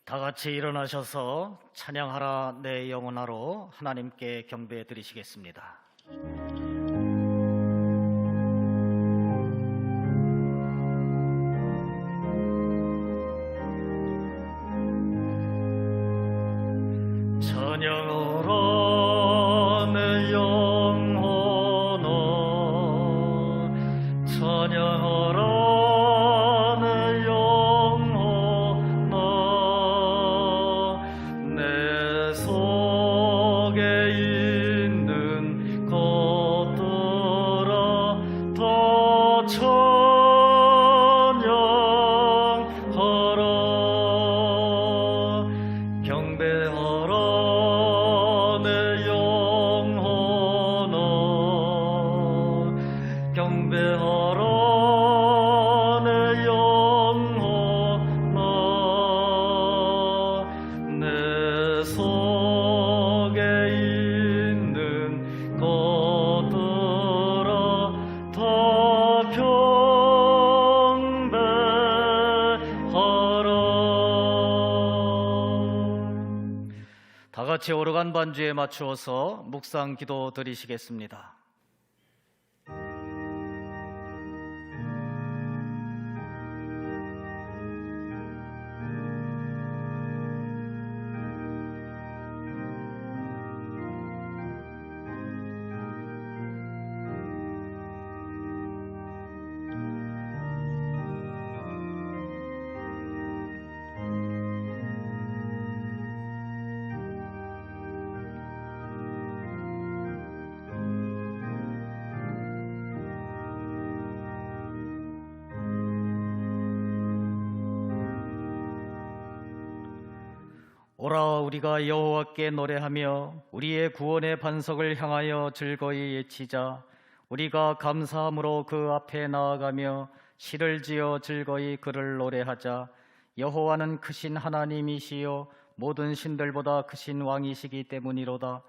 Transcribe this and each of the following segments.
다 같이 일어나셔서 찬양하라 내 영혼아로 하나님께 경배 드리시겠습니다. 찬양하라 내 영혼아, 찬양하라 내 영혼아, 내 속에 있는 것들아 다 찬양하라. 경배하라 내 영혼아, 경배하라 내 영혼아, 내 속에 있는 것들아 다 경배하라. 다 같이 오르간 반주에 맞추어서 묵상 기도 드리시겠습니다. 오라 우리가 여호와께 노래하며 우리의 구원의 반석을 향하여 즐거이 외치자. 우리가 감사함으로 그 앞에 나아가며 시를 지어 즐거이 그를 노래하자. 여호와는 크신 하나님이시요 모든 신들보다 크신 왕이시기 때문이로다.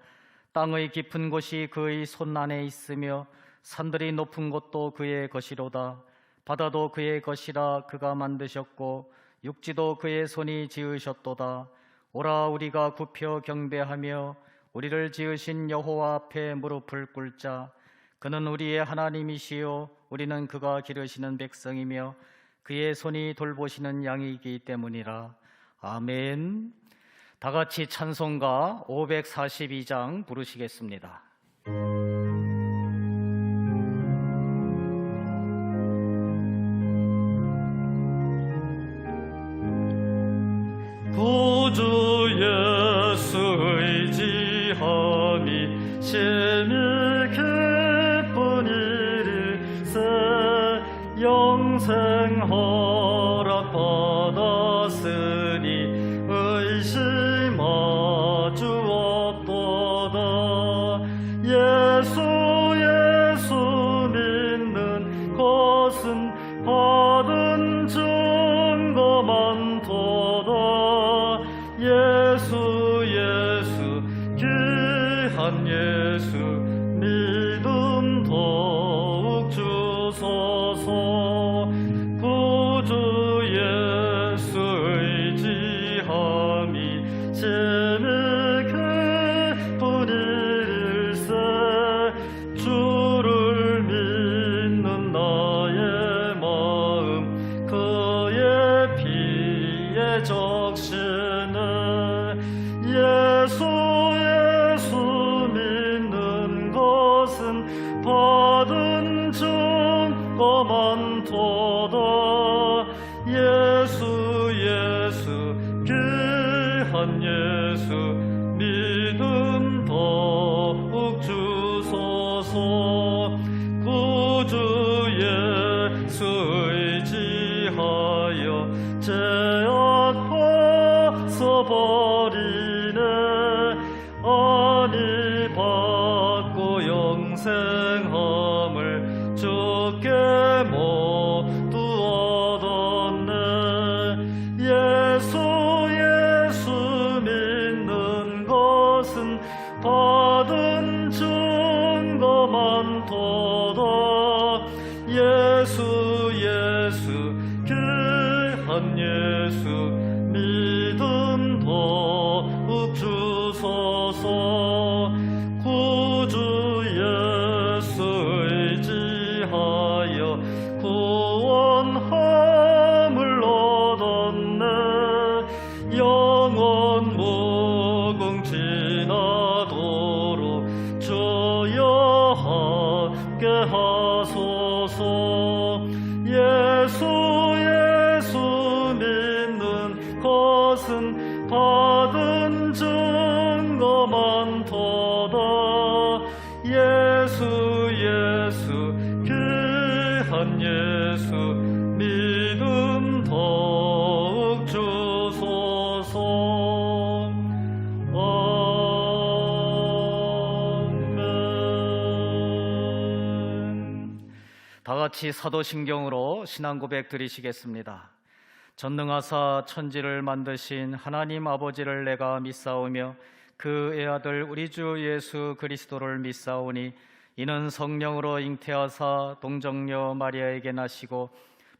땅의 깊은 곳이 그의 손 안에 있으며 산들이 높은 곳도 그의 것이로다. 바다도 그의 것이라 그가 만드셨고 육지도 그의 손이 지으셨도다. 오라 우리가 굽혀 경배하며 우리를 지으신 여호와 앞에 무릎을 꿇자. 그는 우리의 하나님이시요 우리는 그가 기르시는 백성이며 그의 손이 돌보시는 양이기 때문이라. 아멘. 다 같이 찬송가 542장 부르시겠습니다. 구주 예수 의지함이 심히 기쁜 일일세. 영생 허락 받았으니 의심하 주었도다. 예수 믿는 것은 받은 증거 많도다. 예수 귀한 예수 믿음 더욱 주소서. 구주 예수 의지함이 심히 기쁜 일일세. 주를 믿는 나의 마음 그의 피에 적시네. 예수 믿는 것은 받은 증거 많도다. 예수 귀한 예수 믿음 더욱 주소서. 구주 예수 의지하여 죄악 벗어버리네. 아니 받고 영생함을 주께 모두 얻었네. 예수 믿는 것은 받은 증거 많도다. 예수 귀한 예수 믿음 영원 무궁지나도록 주여 함께 하소서. 예수 믿는 것은 받은 증거 많도다. 예수 귀한 예수 믿음 더욱 주소서. 아멘. 다 같이 사도신경으로 신앙 고백 드리시겠습니다. 전능하사 천지를 만드신 하나님 아버지를 내가 믿사오며 그 애아들 우리 주 예수 그리스도를 믿사오니 이는 성령으로 잉태하사 동정녀 마리아에게 나시고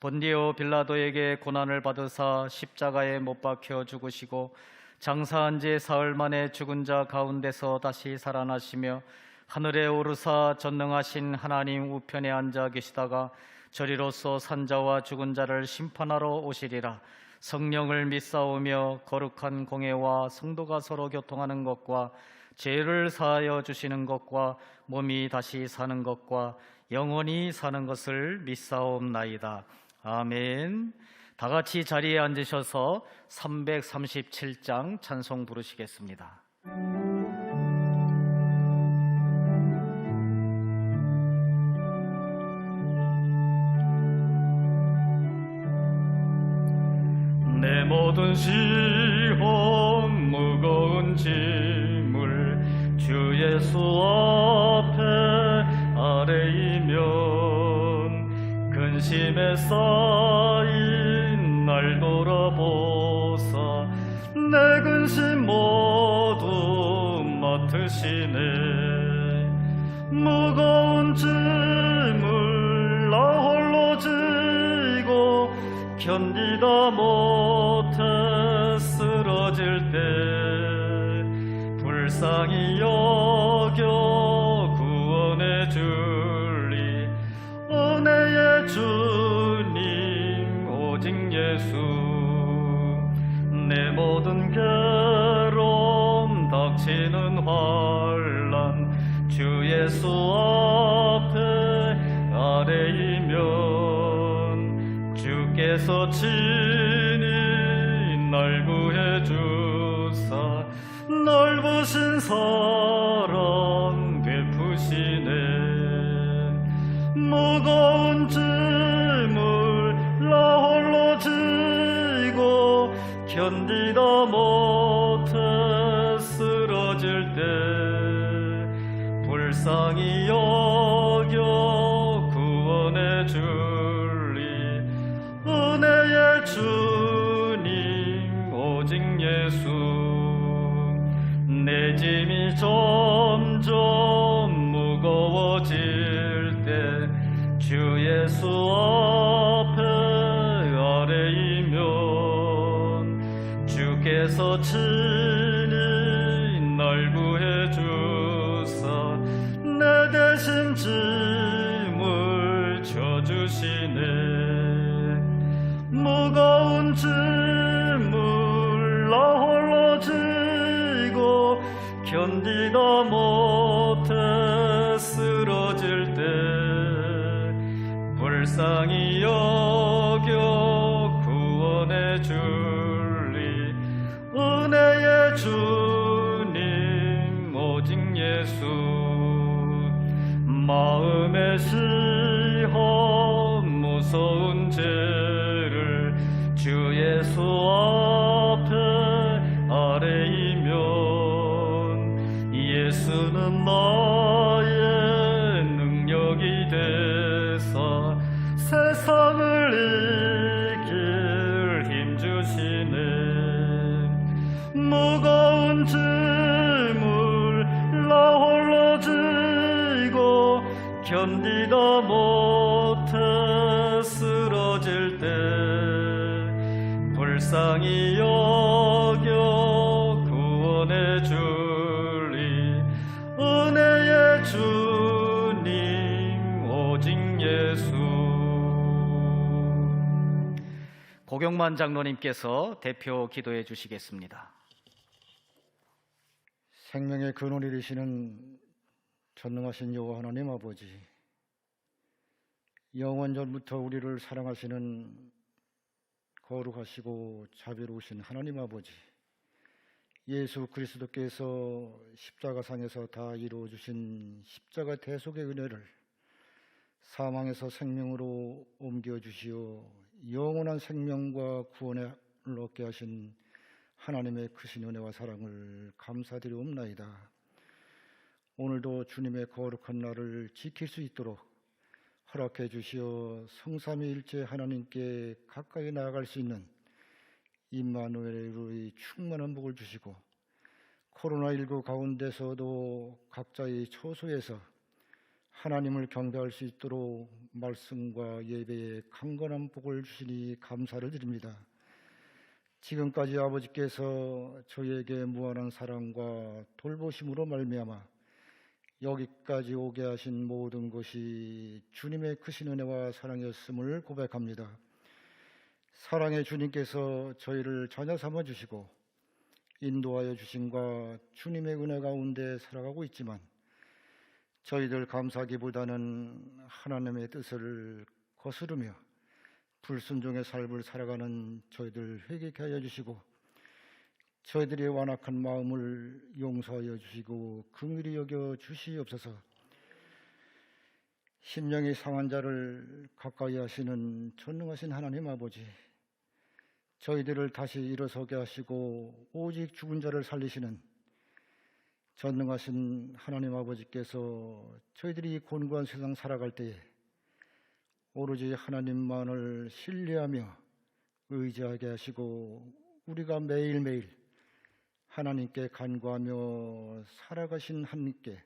본디오 빌라도에게 고난을 받으사 십자가에 못 박혀 죽으시고 장사한 지 사흘 만에 죽은 자 가운데서 다시 살아나시며 하늘에 오르사 전능하신 하나님 우편에 앉아 계시다가 저리로서 산자와 죽은 자를 심판하러 오시리라. 성령을 믿사오며 거룩한 공회와 성도가 서로 교통하는 것과 죄를 사하여 주시는 것과 몸이 다시 사는 것과 영원히 사는 것을 믿사옵나이다. 아멘. 다 같이 자리에 앉으셔서 337장 찬송 부르시겠습니다. 내 모든 시험 무거운 짐을 주 예수 앞에 아뢰이면 근심에 쌓인 날 돌아보사 내 근심 모두 맡으시네. 무거운 짐을 나 홀로 지고 견디다 못해 쓰러질 때 불쌍히 여겨 구원해 줄리 은혜의 주님 오직 예수. 내 모든 괴로움 닥치는 환난 주 예수 앞에 아뢰이면 주께서 친히 날 구해 주사 넓으신 사랑 베푸시네. 무거운 짐을 나 홀로 지고 견디다 못해 쓰러질 때 불쌍히 여겨 구원해 줄리 은혜의 주님 오직 예수. 내 짐이 점점 무거워질 때 주 예수 앞에 아뢰이면 주께서 친히 날 구해 주사 내 대신 짐을 져주시네. 무거운 짐을 나 홀로 지고 견디다 못해 쓰러질 때 불쌍히 여겨 구원해 줄리 은혜의 주님 오직 예수. 마음의 시험 무서운 죄를 주 예수 앞에 아뢰이면 예수는 나의 능력이 되사 세상을 이길 힘 주시네. 무거운 짐을 나 홀로 지고 견디다 못해 쓰러질 때 불쌍히 여겨 구원해 줄리 은혜의 주님 오직 예수. 고경 이병만 장로님께서 대표 기도해 주시겠습니다. 생명의 근원이 되시는 전능하신 여호와 하나님 아버지, 영원전부터 우리를 사랑하시는 거룩하시고 자비로우신 하나님 아버지, 예수 그리스도께서 십자가상에서 다 이루어주신 십자가 대속의 은혜를 사망에서 생명으로 옮겨주시어 영원한 생명과 구원을 얻게 하신 하나님의 크신 은혜와 사랑을 감사드리옵나이다. 오늘도 주님의 거룩한 날을 지킬 수 있도록 허락해 주시어 성삼위일체 하나님께 가까이 나아갈 수 있는 임마누엘의 충만한 복을 주시고, 코로나19 가운데서도 각자의 처소에서 하나님을 경배할 수 있도록 말씀과 예배에 강건한 복을 주시니 감사를 드립니다. 지금까지 아버지께서 저희에게 무한한 사랑과 돌보심으로 말미암아 여기까지 오게 하신 모든 것이 주님의 크신 은혜와 사랑이었음을 고백합니다. 사랑의 주님께서 저희를 자녀 삼아 주시고 인도하여 주심과 주님의 은혜 가운데 살아가고 있지만, 저희들 감사하기보다는 하나님의 뜻을 거스르며 불순종의 삶을 살아가는 저희들 회개케 하여 주시고, 저희들의 완악한 마음을 용서하여 주시고 긍휼히 여겨 주시옵소서. 심령이 상한 자를 가까이 하시는 전능하신 하나님 아버지, 저희들을 다시 일어서게 하시고 오직 죽은 자를 살리시는 전능하신 하나님 아버지께서 저희들이 곤고한 세상 살아갈 때에 오로지 하나님만을 신뢰하며 의지하게 하시고, 우리가 매일매일 하나님께 간구하며 살아가신 하나님께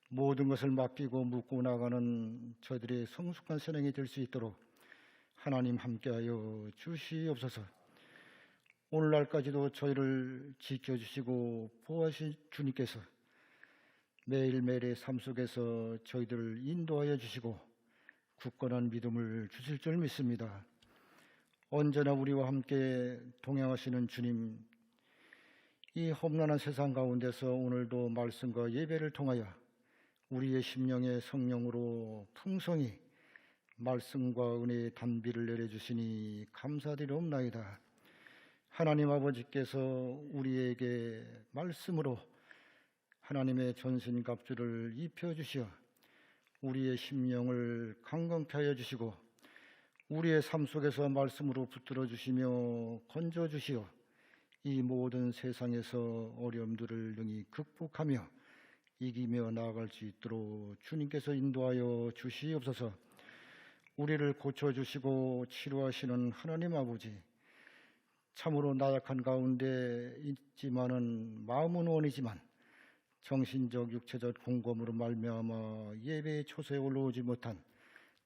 모든 것을 맡기고 묻고 나가는 저희들의 성숙한 선행이 될 수 있도록 하나님 함께하여 주시옵소서. 오늘날까지도 저희를 지켜주시고 보호하신 주님께서 매일매일의 삶 속에서 저희들을 인도하여 주시고 굳건한 믿음을 주실 줄 믿습니다. 언제나 우리와 함께 동행하시는 주님, 이 험난한 세상 가운데서 오늘도 말씀과 예배를 통하여 우리의 심령에 성령으로 풍성히 말씀과 은혜의 단비를 내려주시니 감사드리옵나이다. 하나님 아버지께서 우리에게 말씀으로 하나님의 전신갑주를 입혀주시어 우리의 심령을 강건케 하여 주시고, 우리의 삶 속에서 말씀으로 붙들어 주시며 건져 주시어 이 모든 세상에서 어려움들을 능히 극복하며 이기며 나아갈 수 있도록 주님께서 인도하여 주시옵소서. 우리를 고쳐주시고 치료하시는 하나님 아버지, 참으로 나약한 가운데 있지만은 마음은 원이지만 정신적 육체적 공범으로 말미암아 예배의 초소에 올라오지 못한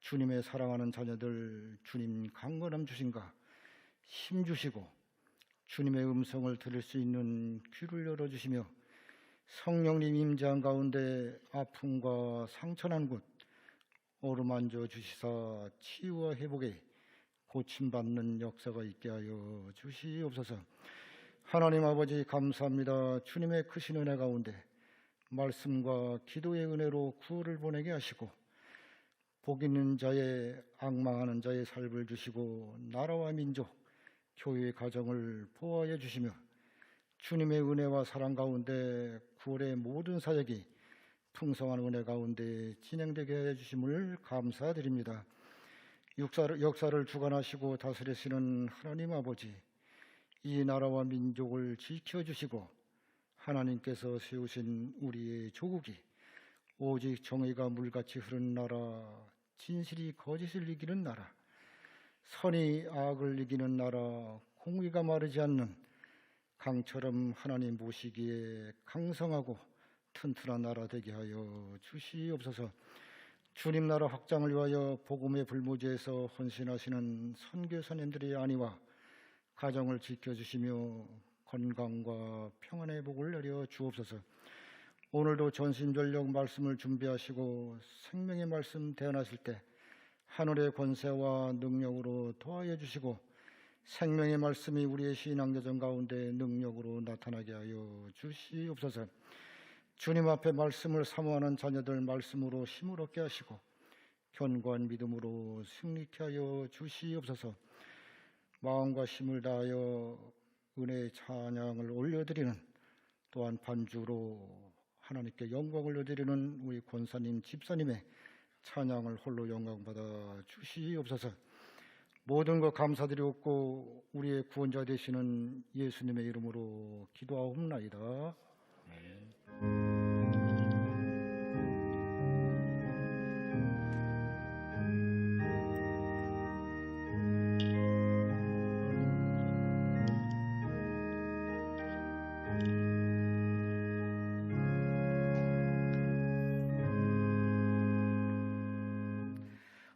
주님의 사랑하는 자녀들, 주님 강건함 주신가 힘 주시고 주님의 음성을 들을 수 있는 귀를 열어주시며, 성령님 임재한 가운데 아픔과 상처난 곳 어루만져 주시사 치유와 회복에 고침받는 역사가 있게 하여 주시옵소서. 하나님 아버지 감사합니다. 주님의 크신 은혜 가운데 말씀과 기도의 은혜로 구원을 보내게 하시고, 복 있는 자의 앙망하는 자의 삶을 주시고 나라와 민족, 교회의 가정을 보호하여 주시며, 주님의 은혜와 사랑 가운데 구원의 모든 사역이 풍성한 은혜 가운데 진행되게 해 주심을 감사드립니다. 역사를 주관하시고 다스리시는 하나님 아버지, 이 나라와 민족을 지켜주시고 하나님께서 세우신 우리의 조국이 오직 정의가 물같이 흐르는 나라, 진실이 거짓을 이기는 나라, 선이 악을 이기는 나라, 공의가 마르지 않는 강처럼 하나님 보시기에 강성하고 튼튼한 나라 되게 하여 주시옵소서. 주님 나라 확장을 위하여 복음의 불모지에서 헌신하시는 선교사님들의 안위와 가정을 지켜주시며 건강과 평안의 복을 내려 주옵소서. 오늘도 전심전력 말씀을 준비하시고 생명의 말씀 대언하실 때 하늘의 권세와 능력으로 도와여 주시고, 생명의 말씀이 우리의 신앙여정 가운데 능력으로 나타나게 하여 주시옵소서. 주님 앞에 말씀을 사모하는 자녀들 말씀으로 힘을 얻게 하시고 견고한 믿음으로 승리케 하여 주시옵소서. 마음과 힘을 다하여 은혜의 찬양을 올려드리는, 또한 반주로 하나님께 영광을 올려드리는 우리 권사님, 집사님의 찬양을 홀로 영광받아 주시옵소서. 모든 것 감사드리옵고 우리의 구원자 되시는 예수님의 이름으로 기도하옵나이다.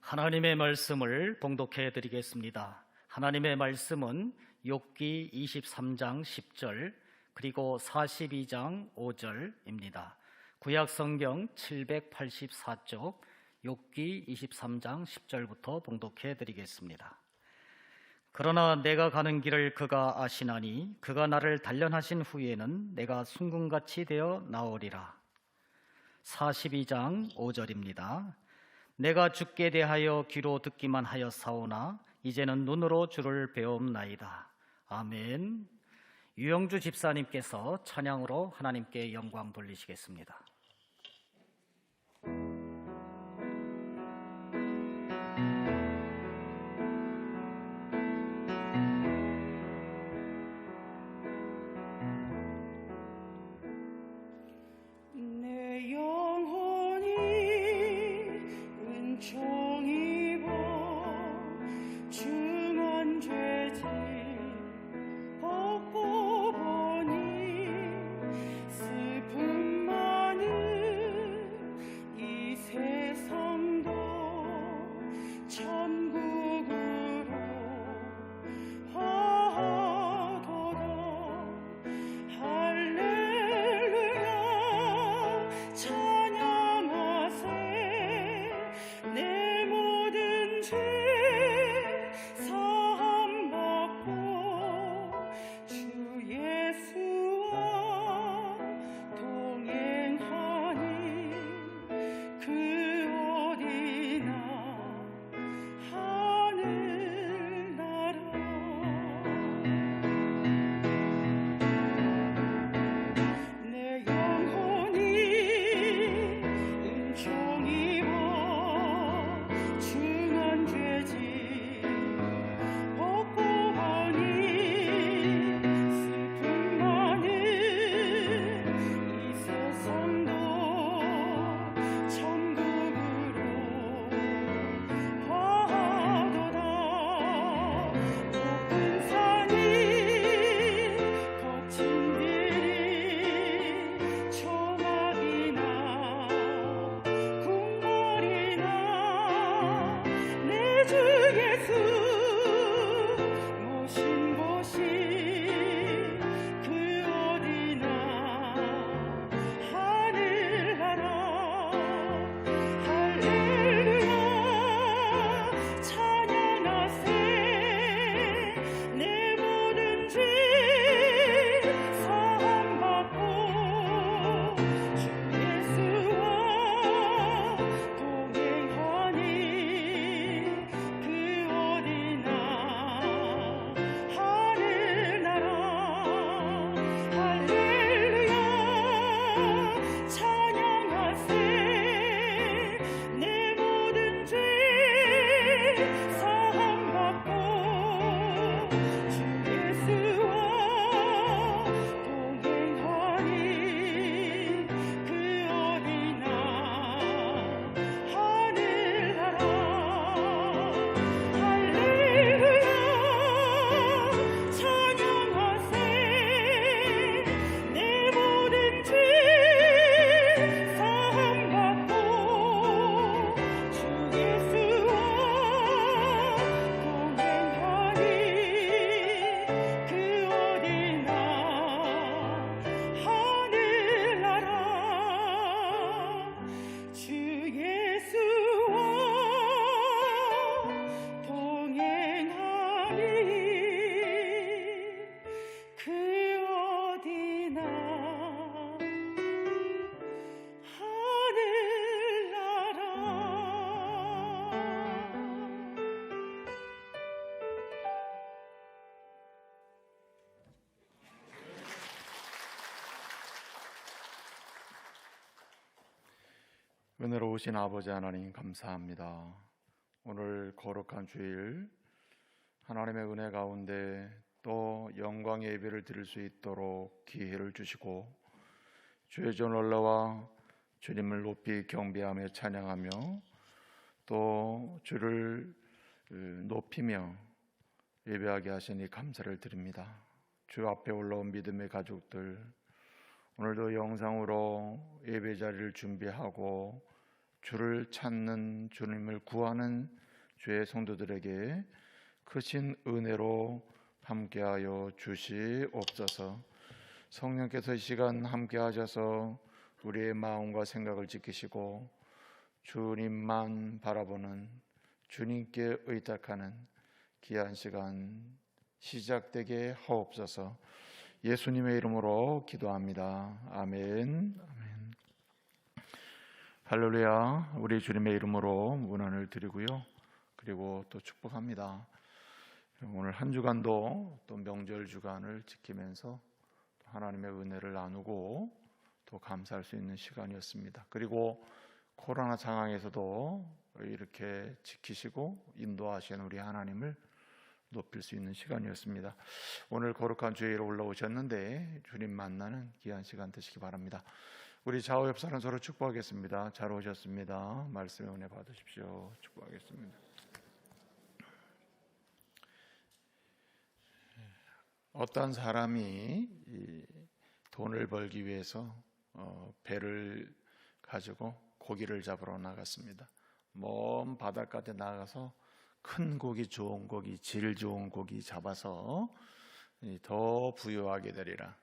하나님의 말씀을 봉독해 드리겠습니다. 하나님의 말씀은 욥기 23장 10절 그리고 42장 5절입니다. 구약 성경 784쪽 욥기 23장 10절부터 봉독해 드리겠습니다. 그러나 내가 가는 길을 그가 아시나니 그가 나를 단련하신 후에는 내가 순금같이 되어 나오리라. 42장 5절입니다. 내가 주께 대하여 귀로 듣기만 하였사오나 이제는 눈으로 주를 배움나이다. 아멘. 유영주 집사님께서 찬양으로 하나님께 영광 돌리시겠습니다. 내 영혼이 은총 입어 중한 죄짐 벗고 보니 슬픔만이 은혜로우신 아버지 하나님 감사합니다. 오늘 거룩한 주일 하나님의 은혜 가운데 또 영광의 예배를 드릴 수 있도록 기회를 주시고 주의 전 올라와 주님을 높이 경배하며 찬양하며 또 주를 높이며 예배하게 하시니 감사를 드립니다. 주 앞에 올라온 믿음의 가족들, 오늘도 영상으로 예배 자리를 준비하고 주를 찾는 주님을 구하는 주의 성도들에게 크신 은혜로 함께하여 주시옵소서. 성령께서 이 시간 함께하셔서 우리의 마음과 생각을 지키시고 주님만 바라보는, 주님께 의탁하는 귀한 시간 시작되게 하옵소서. 예수님의 이름으로 기도합니다. 아멘. 아멘. 할렐루야. 우리 주님의 이름으로 문안을 드리고요. 그리고 또 축복합니다. 오늘 한 주간도 또 명절 주간을 지키면서 하나님의 은혜를 나누고 또 감사할 수 있는 시간이었습니다. 그리고 코로나 상황에서도 이렇게 지키시고 인도하시는 우리 하나님을 높일 수 있는 시간이었습니다. 오늘 거룩한 주일에 올라오셨는데 주님 만나는 귀한 시간 되시기 바랍니다. 우리 좌우 옆 사람 서로 축복하겠습니다. 잘 오셨습니다. 말씀의 은혜 받으십시오. 축복하겠습니다. 어떤 사람이 돈을 벌기 위해서 배를 가지고 고기를 잡으러 나갔습니다. 먼 바닷가에 나가서 큰 고기, 좋은 고기, 질 좋은 고기 잡아서 더 부유하게 되리라.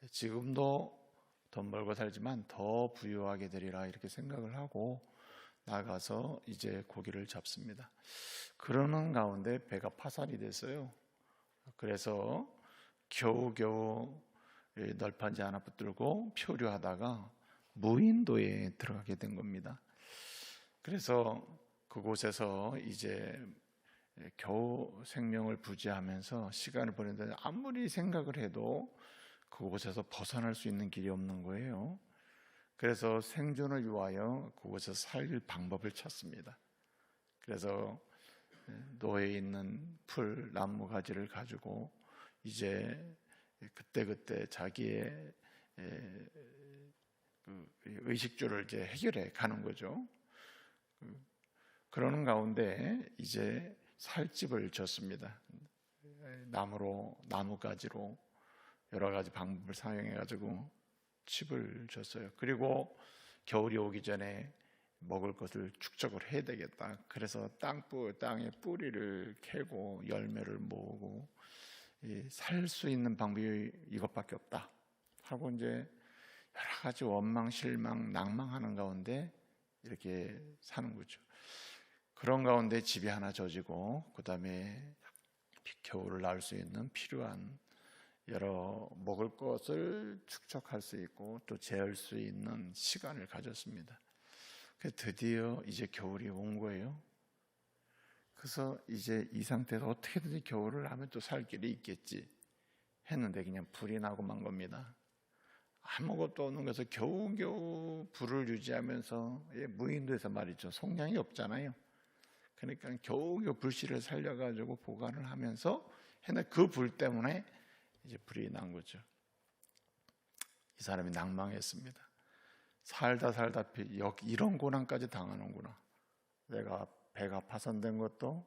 지금도 돈 벌고 살지만 더 부유하게 되리라 이렇게 생각을 하고 나가서 이제 고기를 잡습니다. 그러는 가운데 배가 파산이 됐어요. 그래서 겨우겨우 널판지 하나 붙들고 표류하다가 무인도에 들어가게 된 겁니다. 그래서 그곳에서 이제 겨우 생명을 부지하면서 시간을 보내는데 아무리 생각을 해도 그곳에서 벗어날 수 있는 길이 없는 거예요. 그래서 생존을 위하여 그곳에서 살 방법을 찾습니다. 그래서 노에 있는 풀, 나무 가지를 가지고 이제 그때그때 자기의 의식주를 이제 해결해 가는 거죠. 그러는 가운데 이제 살집을 졌습니다. 나무가지로 여러 가지 방법을 사용해 가지고 집을 졌어요. 그리고 겨울이 오기 전에 먹을 것을 축적을 해야 되겠다. 그래서 땅에 뿌리를 캐고 열매를 모으고 살 수 있는 방법이 이것밖에 없다 하고 이제 여러 가지 원망, 실망, 낭망하는 가운데 이렇게 사는 거죠. 그런 가운데 집이 하나 져지고 그 다음에 겨울을 나을 수 있는 필요한 여러 먹을 것을 축적할 수 있고 또 재울 수 있는 시간을 가졌습니다. 그래서 드디어 이제 겨울이 온 거예요. 그래서 이제 이 상태에서 어떻게든지 겨울을 하면 또 살 길이 있겠지 했는데 그냥 불이 나고 만 겁니다. 아무것도 없는 것에서 겨우겨우 불을 유지하면서 무인도에서 말이죠. 속량이 없잖아요. 그러니까 겨우겨우 불씨를 살려가지고 보관을 하면서 했는데 그 불 때문에 이제 불이 난 거죠. 이 사람이 낭망했습니다. 살다 이런 고난까지 당하는구나. 내가 배가 파손된 것도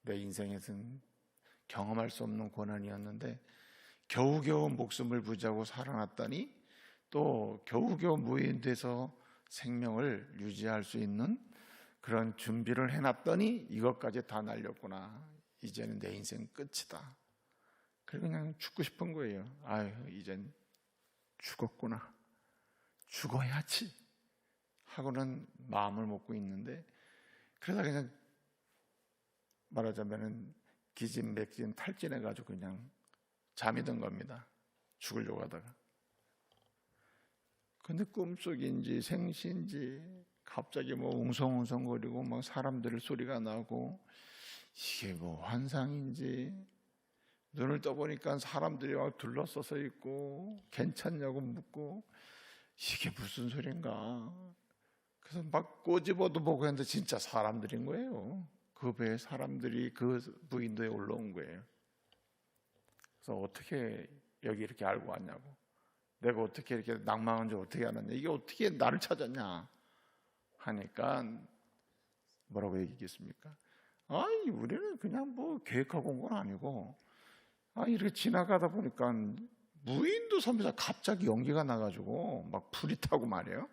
내 인생에서는 경험할 수 없는 고난이었는데 겨우겨우 목숨을 부지하고 살아났다니 또 겨우겨우 무인도에서 생명을 유지할 수 있는 그런 준비를 해놨더니 이것까지 다 날렸구나. 이제는 내 인생 끝이다. 그리고 그냥 죽고 싶은 거예요. 아유, 이젠 죽었구나. 죽어야지 하고는 마음을 먹고 있는데 그러다 그냥 말하자면 기진맥진 탈진해가지고 그냥 잠이 든 겁니다. 죽으려고 하다가. 근데 꿈속인지 생시인지 갑자기 뭐 웅성웅성거리고 막 사람들 소리가 나고 이게 뭐 환상인지 눈을 떠보니까 사람들이 막 둘러서서 있고 괜찮냐고 묻고 이게 무슨 소린가. 그래서 막 꼬집어도 보고 했는데 진짜 사람들인 거예요. 그 배에 사람들이 그 무인도에 올라온 거예요. 그래서 어떻게 여기 이렇게 알고 왔냐고, 내가 어떻게 이렇게 낭망한 줄 어떻게 알았냐, 이게 어떻게 나를 찾았냐 하니까 뭐라고 얘기했습니까? 아니, 우리는 그냥 뭐 계획하고 온 건 아니고, 이렇게 지나가다 보니까 무인도 섬에서 갑자기 연기가 나가지고 막 불이 타고 말이에요.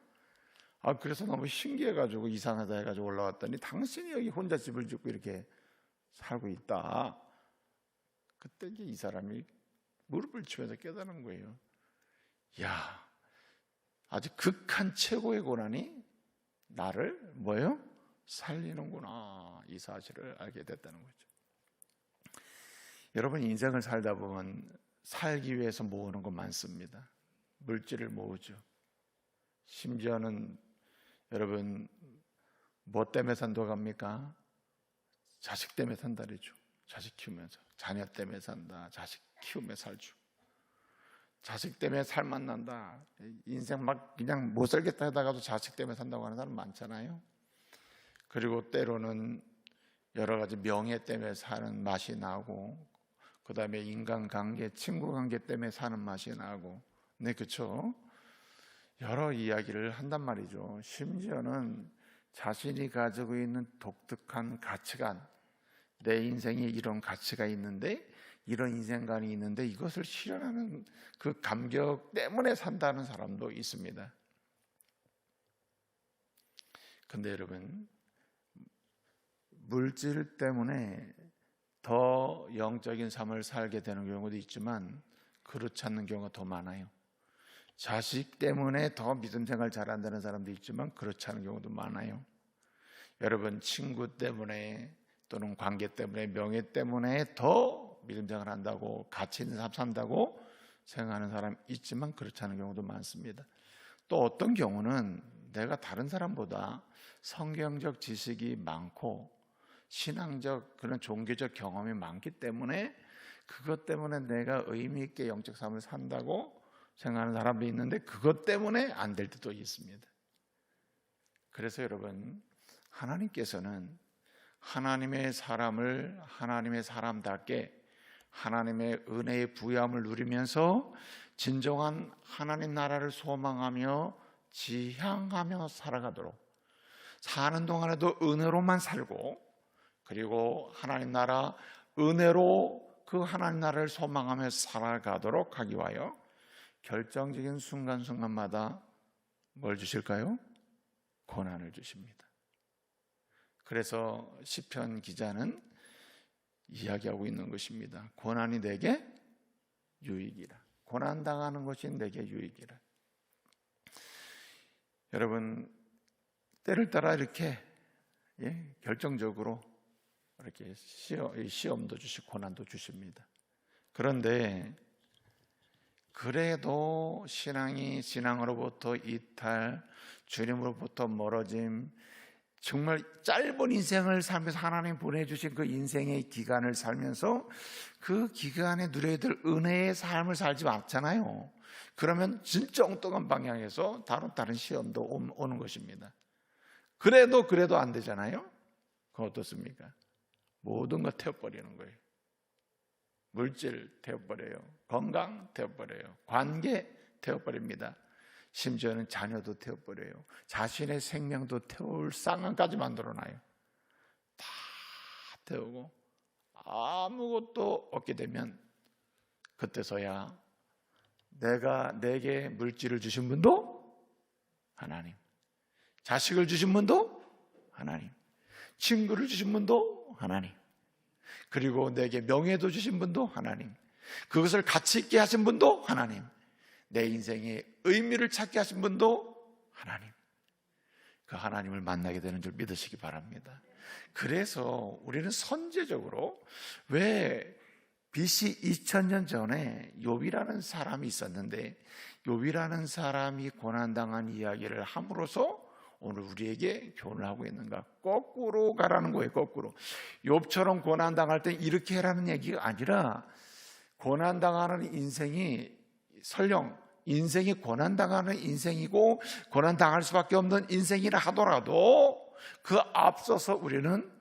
그래서 너무 신기해가지고 이상하다 해가지고 올라왔더니 당신이 여기 혼자 집을 짓고 이렇게 살고 있다. 그때 이제 이 사람이 무릎을 치면서 깨달은 거예요. 야, 아주 극한 최고의 고난이 나를 뭐예요? 살리는구나, 이 사실을 알게 됐다는 거죠. 여러분, 인생을 살다 보면 살기 위해서 모으는 거 많습니다. 물질을 모으죠. 심지어는 여러분, 뭐 때문에 산다고 합니까? 자식 때문에 산다 그러죠. 자식 키우면서. 자녀 때문에 산다. 자식 키우며 살죠. 자식 때문에 살만 난다. 인생 막 그냥 못 살겠다 하다가도 자식 때문에 산다고 하는 사람 많잖아요. 그리고 때로는 여러 가지 명예 때문에 사는 맛이 나고, 그 다음에 인간관계, 친구관계 때문에 사는 맛이 나고, 네, 그렇죠? 여러 이야기를 한단 말이죠. 심지어는 자신이 가지고 있는 독특한 가치관, 내 인생에 이런 가치가 있는데, 이런 인생관이 있는데 이것을 실현하는 그 감격 때문에 산다는 사람도 있습니다. 근데 여러분, 물질 때문에 더 영적인 삶을 살게 되는 경우도 있지만 그렇지 않는 경우가 더 많아요. 자식 때문에 더 믿음 생활 잘한다는 사람도 있지만 그렇지 않은 경우도 많아요. 여러분, 친구 때문에 또는 관계 때문에, 명예 때문에 더 믿음 생활 한다고, 가치 있는 삶 산다고 생각하는 사람 있지만 그렇지 않은 경우도 많습니다. 또 어떤 경우는 내가 다른 사람보다 성경적 지식이 많고 신앙적 그런 종교적 경험이 많기 때문에 그것 때문에 내가 의미 있게 영적 삶을 산다고 생각하는 사람도 있는데 그것 때문에 안 될 때도 있습니다. 그래서 여러분, 하나님께서는 하나님의 사람을 하나님의 사람답게 하나님의 은혜의 부여함을 누리면서 진정한 하나님 나라를 소망하며 지향하며 살아가도록, 사는 동안에도 은혜로만 살고, 그리고 하나님 나라 은혜로 그 하나님 나라를 소망하며 살아가도록 하기 위하여 결정적인 순간순간마다 뭘 주실까요? 고난을 주십니다. 그래서 시편 기자는 이야기하고 있는 것입니다. 고난이 내게 유익이라. 고난당하는 것이 내게 유익이라. 여러분, 때를 따라 이렇게 결정적으로 이렇게 시험도 주시고 고난도 주십니다. 그런데 그래도 신앙으로부터 이탈, 주님으로부터 멀어짐, 정말 짧은 인생을 살면서 하나님 보내주신 그 인생의 기간을 살면서 그 기간에 누려야 될 은혜의 삶을 살지 않잖아요. 그러면 진짜 엉뚱한 방향에서 다른 시험도 오는 것입니다. 그래도 안 되잖아요. 그건 어떻습니까? 모든 거 태워버리는 거예요. 물질 태워버려요. 건강 태워버려요. 관계 태워버립니다. 심지어는 자녀도 태워버려요. 자신의 생명도 태울 상황까지 만들어놔요. 다 태우고 아무것도 없게 되면 그때서야 내게 물질을 주신 분도 하나님, 자식을 주신 분도 하나님, 친구를 주신 분도 하나님, 그리고 내게 명예도 주신 분도 하나님, 그것을 가치 있게 하신 분도 하나님, 내 인생에 의미를 찾게 하신 분도 하나님, 그 하나님을 만나게 되는 줄 믿으시기 바랍니다. 그래서 우리는 선제적으로, 왜 BC 2000년 전에 욥이라는 사람이 있었는데 욥이라는 사람이 고난당한 이야기를 함으로써 오늘 우리에게 교훈을 하고 있는가? 거꾸로 가라는 거예요. 거꾸로. 욥처럼 고난당할 때 이렇게 해라는 얘기가 아니라, 고난당하는 인생이 설령 인생이 고난당하는 인생이고 고난당할 수밖에 없는 인생이라 하더라도 그 앞서서 우리는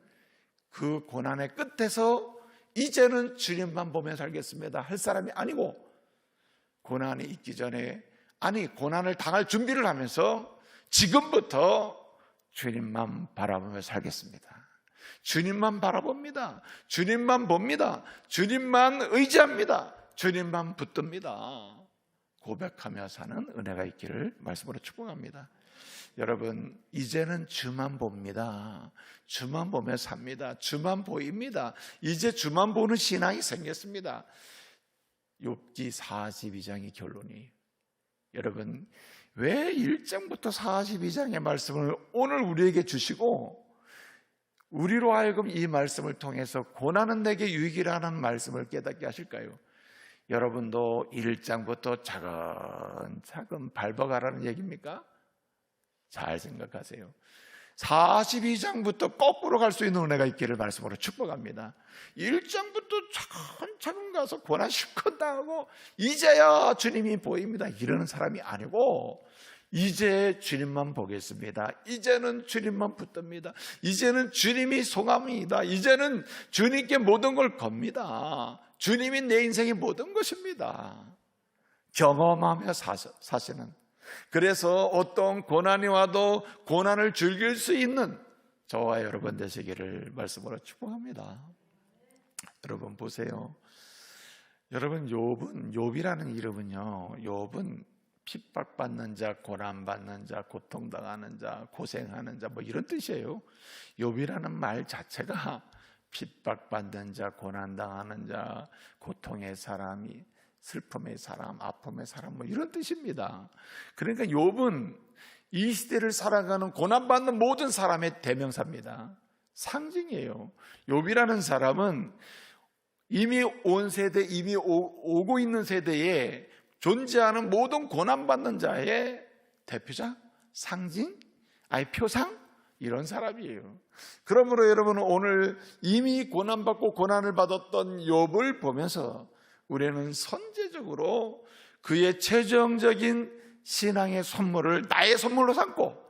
그 고난의 끝에서 이제는 주님만 보며 살겠습니다 할 사람이 아니고, 고난이 있기 전에, 아니 고난을 당할 준비를 하면서 지금부터 주님만 바라보며 살겠습니다. 주님만 바라봅니다. 주님만 봅니다. 주님만 의지합니다. 주님만 붙듭니다. 고백하며 사는 은혜가 있기를 말씀으로 축복합니다. 여러분, 이제는 주만 봅니다. 주만 보며 삽니다. 주만 보입니다. 이제 주만 보는 신앙이 생겼습니다. 욥기 42장의 결론이에요. 여러분, 왜 1장부터 42장의 말씀을 오늘 우리에게 주시고 우리로 하여금 이 말씀을 통해서 고난은 내게 유익이라는 말씀을 깨닫게 하실까요? 여러분도 1장부터 차근차근 밟아가라는 얘기입니까? 잘 생각하세요. 42장부터 거꾸로 갈 수 있는 은혜가 있기를 말씀으로 축복합니다. 1장부터 차근차근 가서 고난 실컷 당하고 이제야 주님이 보입니다 이러는 사람이 아니고, 이제 주님만 보겠습니다. 이제는 주님만 붙듭니다. 이제는 주님이 소감입니다. 이제는 주님께 모든 걸 겁니다. 주님이 내 인생의 모든 것입니다. 경험하며 사시는, 그래서 어떤 고난이 와도 고난을 즐길 수 있는 저와 여러분 되시기를 말씀으로 축복합니다. 여러분 보세요. 여러분, 욥이라는 이름은요, 욥은 핍박받는 자, 고난받는 자, 고통당하는 자, 고생하는 자, 뭐 이런 뜻이에요. 욥이라는 말 자체가 핍박받는 자, 고난당하는 자, 고통의 사람이, 슬픔의 사람, 아픔의 사람, 뭐 이런 뜻입니다. 그러니까 욥은 이 시대를 살아가는 고난받는 모든 사람의 대명사입니다. 상징이에요. 욥이라는 사람은 이미 온 세대, 이미 오고 있는 세대에 존재하는 모든 고난받는 자의 대표자, 상징, 표상, 이런 사람이에요. 그러므로 여러분, 오늘 이미 고난받고 고난을 받았던 욥을 보면서 우리는 선제적으로 그의 최종적인 신앙의 선물을 나의 선물로 삼고,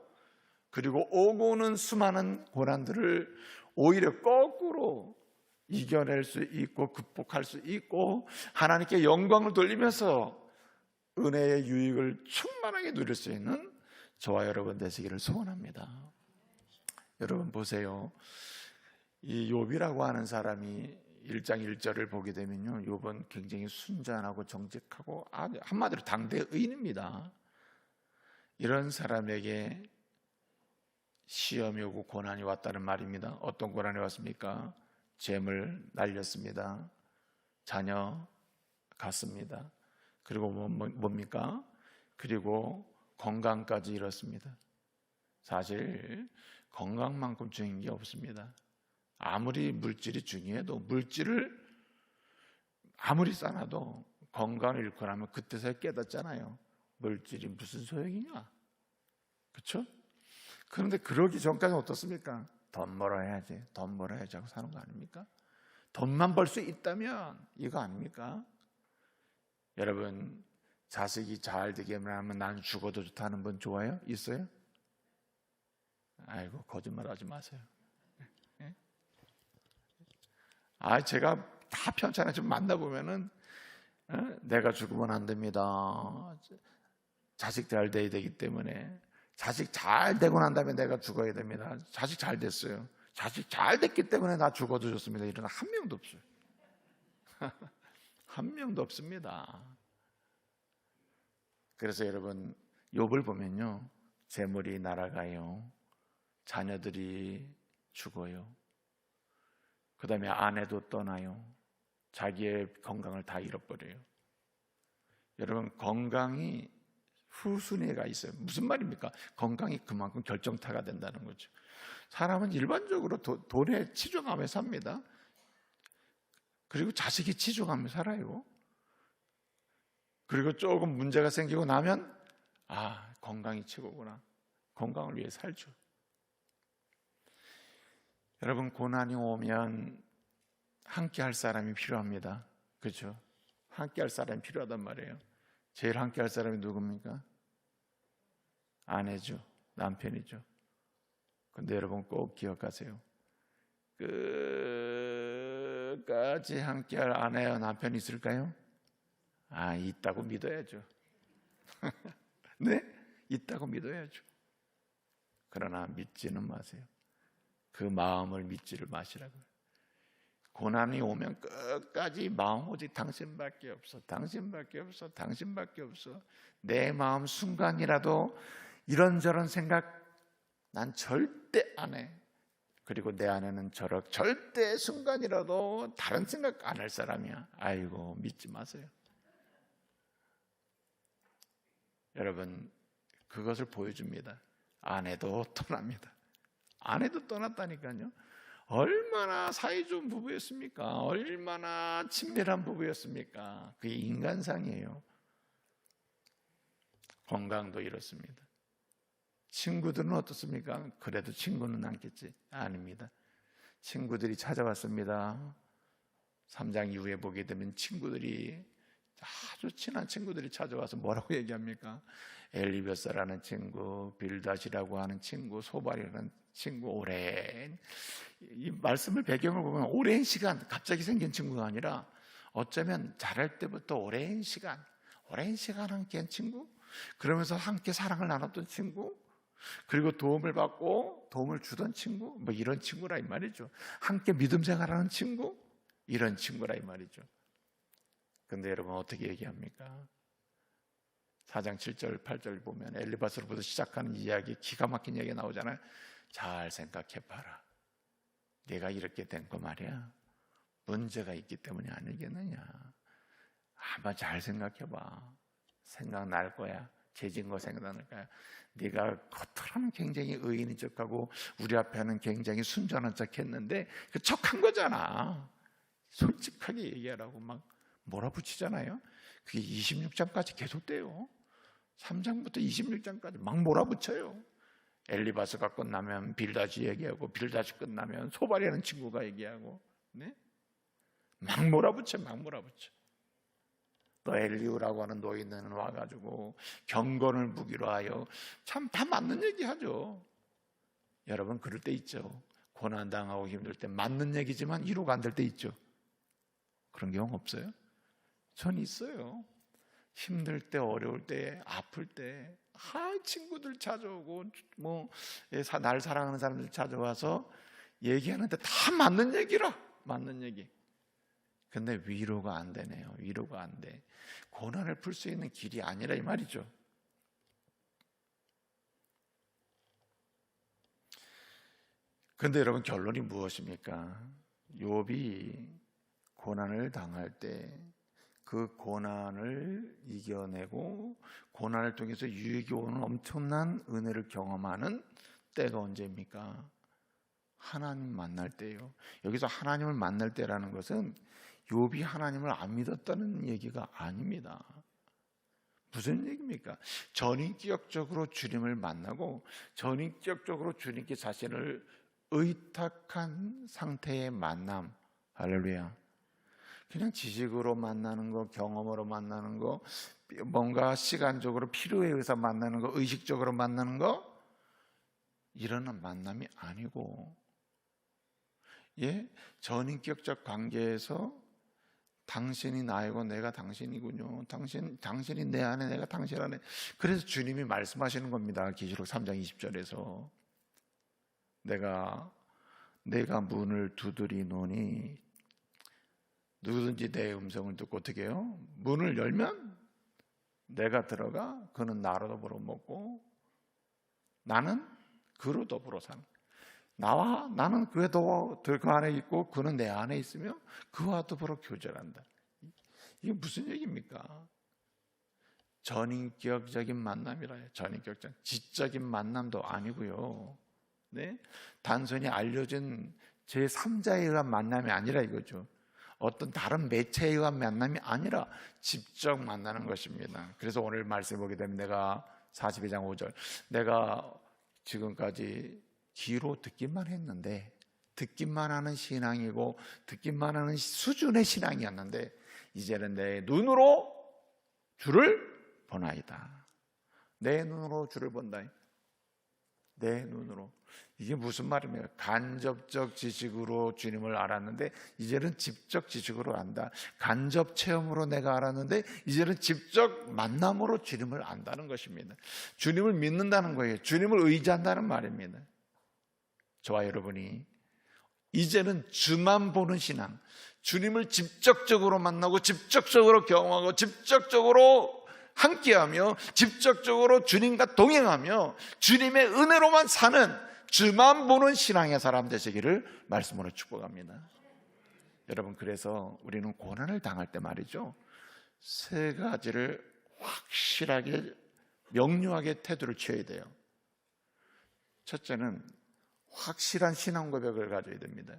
그리고 오고 오는 수많은 고난들을 오히려 거꾸로 이겨낼 수 있고 극복할 수 있고 하나님께 영광을 돌리면서 은혜의 유익을 충만하게 누릴 수 있는 저와 여러분 되시기를 소원합니다. 여러분 보세요. 이 욥이라고 하는 사람이 1장 1절을 보게 되면요, 욥은 굉장히 순전하고 정직하고 한마디로 당대 의인입니다. 이런 사람에게 시험이 오고 고난이 왔다는 말입니다. 어떤 고난이 왔습니까? 재물 날렸습니다. 자녀 갔습니다. 그리고 뭡니까? 그리고 건강까지 잃었습니다. 사실 건강만큼 중요한 게 없습니다. 아무리 물질이 중요해도, 물질을 아무리 쌓아도 건강을 잃고 나면 그때서야 깨닫잖아요. 물질이 무슨 소용이냐, 그렇죠? 그런데 그러기 전까지는 어떻습니까? 돈 벌어야지, 돈 벌어야지 하고 사는 거 아닙니까? 돈만 벌 수 있다면 이거 아닙니까? 여러분, 자식이 잘 되기만 하면 난 죽어도 좋다는 분 좋아요? 있어요? 아이고, 거짓말 하지 마세요. 제가 다 편찮아 좀 만나보면은 내가 죽으면 안 됩니다. 자식 잘 돼야 되기 때문에, 자식 잘 되고 난 다음에 내가 죽어야 됩니다. 자식 잘 됐어요. 자식 잘 됐기 때문에 나 죽어도 좋습니다. 이런 한 명도 없어요. 한 명도 없습니다. 그래서 여러분, 욥을 보면요, 재물이 날아가요. 자녀들이 죽어요. 그 다음에 아내도 떠나요. 자기의 건강을 다 잃어버려요. 여러분, 건강이 후순위가 있어요. 무슨 말입니까? 건강이 그만큼 결정타가 된다는 거죠. 사람은 일반적으로 돈에 치중하며 삽니다. 그리고 자식이 치중하며 살아요. 그리고 조금 문제가 생기고 나면 건강이 최고구나. 건강을 위해 살죠. 여러분, 고난이 오면 함께 할 사람이 필요합니다. 그렇죠? 함께 할 사람이 필요하단 말이에요. 제일 함께 할 사람이 누굽니까? 아내죠. 남편이죠. 근데 여러분 꼭 기억하세요. 끝까지 함께 할 아내와 남편이 있을까요? 있다고 믿어야죠. 네? 있다고 믿어야죠. 그러나 믿지는 마세요. 그 마음을 믿지를 마시라고요. 고난이 오면 끝까지 마음 오직 당신밖에 없어. 당신밖에 없어. 당신밖에 없어. 내 마음 순간이라도 이런저런 생각 난 절대 안 해. 그리고 내 안에는 절대 순간이라도 다른 생각 안 할 사람이야. 아이고, 믿지 마세요. 여러분, 그것을 보여줍니다. 아내도 떠납니다. 아내도 떠났다니까요. 얼마나 사이좋은 부부였습니까? 얼마나 친밀한 부부였습니까? 그게 인간상이에요. 건강도 이렇습니다. 친구들은 어떻습니까? 그래도 친구는 남겠지? 아닙니다. 친구들이 찾아왔습니다. 3장 이후에 보게 되면 친구들이 아주 친한 친구들이 찾아와서 뭐라고 얘기합니까? 엘리베스라는 친구, 빌닷이라고 하는 친구, 소발이라는 친구, 오랜, 이 말씀을 배경을 보면 오랜 시간 갑자기 생긴 친구가 아니라 어쩌면 자랄 때부터 오랜 시간 함께한 친구, 그러면서 함께 사랑을 나눴던 친구, 그리고 도움을 받고 도움을 주던 친구, 뭐 이런 친구라 이 말이죠. 함께 믿음 생활하는 친구, 이런 친구라 이 말이죠. 근데 여러분 어떻게 얘기합니까? 4장 7절 8절 보면 엘리바스로부터 시작하는 이야기, 기가 막힌 이야기가 나오잖아요. 잘 생각해봐라. 내가 이렇게 된 거 말이야, 문제가 있기 때문이 아니겠느냐. 한번 잘 생각해봐. 생각날 거야. 죄진 거 생각날 거야. 네가 겉으로는 굉장히 의인인 척하고 우리 앞에는 굉장히 순전한 척 했는데 그 척한 거잖아. 솔직하게 얘기하라고 막 몰아붙이잖아요. 그게 26장까지 계속돼요. 3장부터 26장까지 막 몰아붙여요. 엘리바스가 끝나면 빌닷이 얘기하고, 빌닷이 끝나면 소발이라는 친구가 얘기하고, 네? 막 몰아붙여. 또 엘리우라고 하는 노인은 와가지고 경건을 무기로 하여, 참 다 맞는 얘기하죠. 여러분 그럴 때 있죠. 고난당하고 힘들 때 맞는 얘기지만 이루가 안 될 때 있죠. 그런 경우 없어요? 전 있어요. 힘들 때, 어려울 때, 아플 때 친구들 찾아오고 날 사랑하는 사람들 찾아와서 얘기하는데 다 맞는 얘기라. 맞는 얘기. 근데 위로가 안 되네요. 위로가 안 돼. 고난을 풀 수 있는 길이 아니라 이 말이죠. 근데 여러분 결론이 무엇입니까? 욥이 고난을 당할 때 그 고난을 이겨내고 고난을 통해서 유익이 오는 엄청난 은혜를 경험하는 때가 언제입니까? 하나님 만날 때예요. 여기서 하나님을 만날 때라는 것은 욥이 하나님을 안 믿었다는 얘기가 아닙니다. 무슨 얘기입니까? 전인격적으로 주님을 만나고 전인격적으로 주님께 자신을 의탁한 상태의 만남. 할렐루야. 그냥 지식으로 만나는 거, 경험으로 만나는 거, 뭔가 시간적으로 필요에 의해서 만나는 거, 의식적으로 만나는 거, 이런 만남이 아니고, 전인격적 관계에서 당신이 나이고 내가 당신이군요. 당신이 내 안에, 내가 당신 안에. 그래서 주님이 말씀하시는 겁니다. 계시록 3장 20절에서 내가 문을 두드리노니 누구든지 내 음성을 듣고 어떻게 해요? 문을 열면 내가 들어가 그는 나로 더불어 먹고 나는 그로 더불어 사는. 나는 그 안에 있고 그는 내 안에 있으며 그와 더불어 교제한다. 이게 무슨 얘기입니까? 전인격적인 만남이라요. 전인격적, 지적인 만남도 아니고요. 네? 단순히 알려진 제3자에 의한 만남이 아니라 이거죠. 어떤 다른 매체에 의한 만남이 아니라 직접 만나는 것입니다. 그래서 오늘 말씀 보게 되면 내가 42장 5절 내가 지금까지 귀로 듣기만 했는데 듣기만 하는 신앙이고 듣기만 하는 수준의 신앙이었는데 이제는 내 눈으로 주를 보나이다. 내 눈으로 주를 본다. 내 눈으로. 이게 무슨 말입니까? 간접적 지식으로 주님을 알았는데 이제는 직접 지식으로 안다. 간접 체험으로 내가 알았는데 이제는 직접 만남으로 주님을 안다는 것입니다. 주님을 믿는다는 거예요. 주님을 의지한다는 말입니다. 저와 여러분이 이제는 주만 보는 신앙, 주님을 직접적으로 만나고 직접적으로 경험하고 직접적으로 함께하며 직접적으로 주님과 동행하며 주님의 은혜로만 사는 주만 보는 신앙의 사람 되시기를 말씀으로 축복합니다. 여러분, 그래서 우리는 고난을 당할 때 말이죠, 세 가지를 확실하게 명료하게 태도를 취해야 돼요. 첫째는 확실한 신앙 고백을 가져야 됩니다.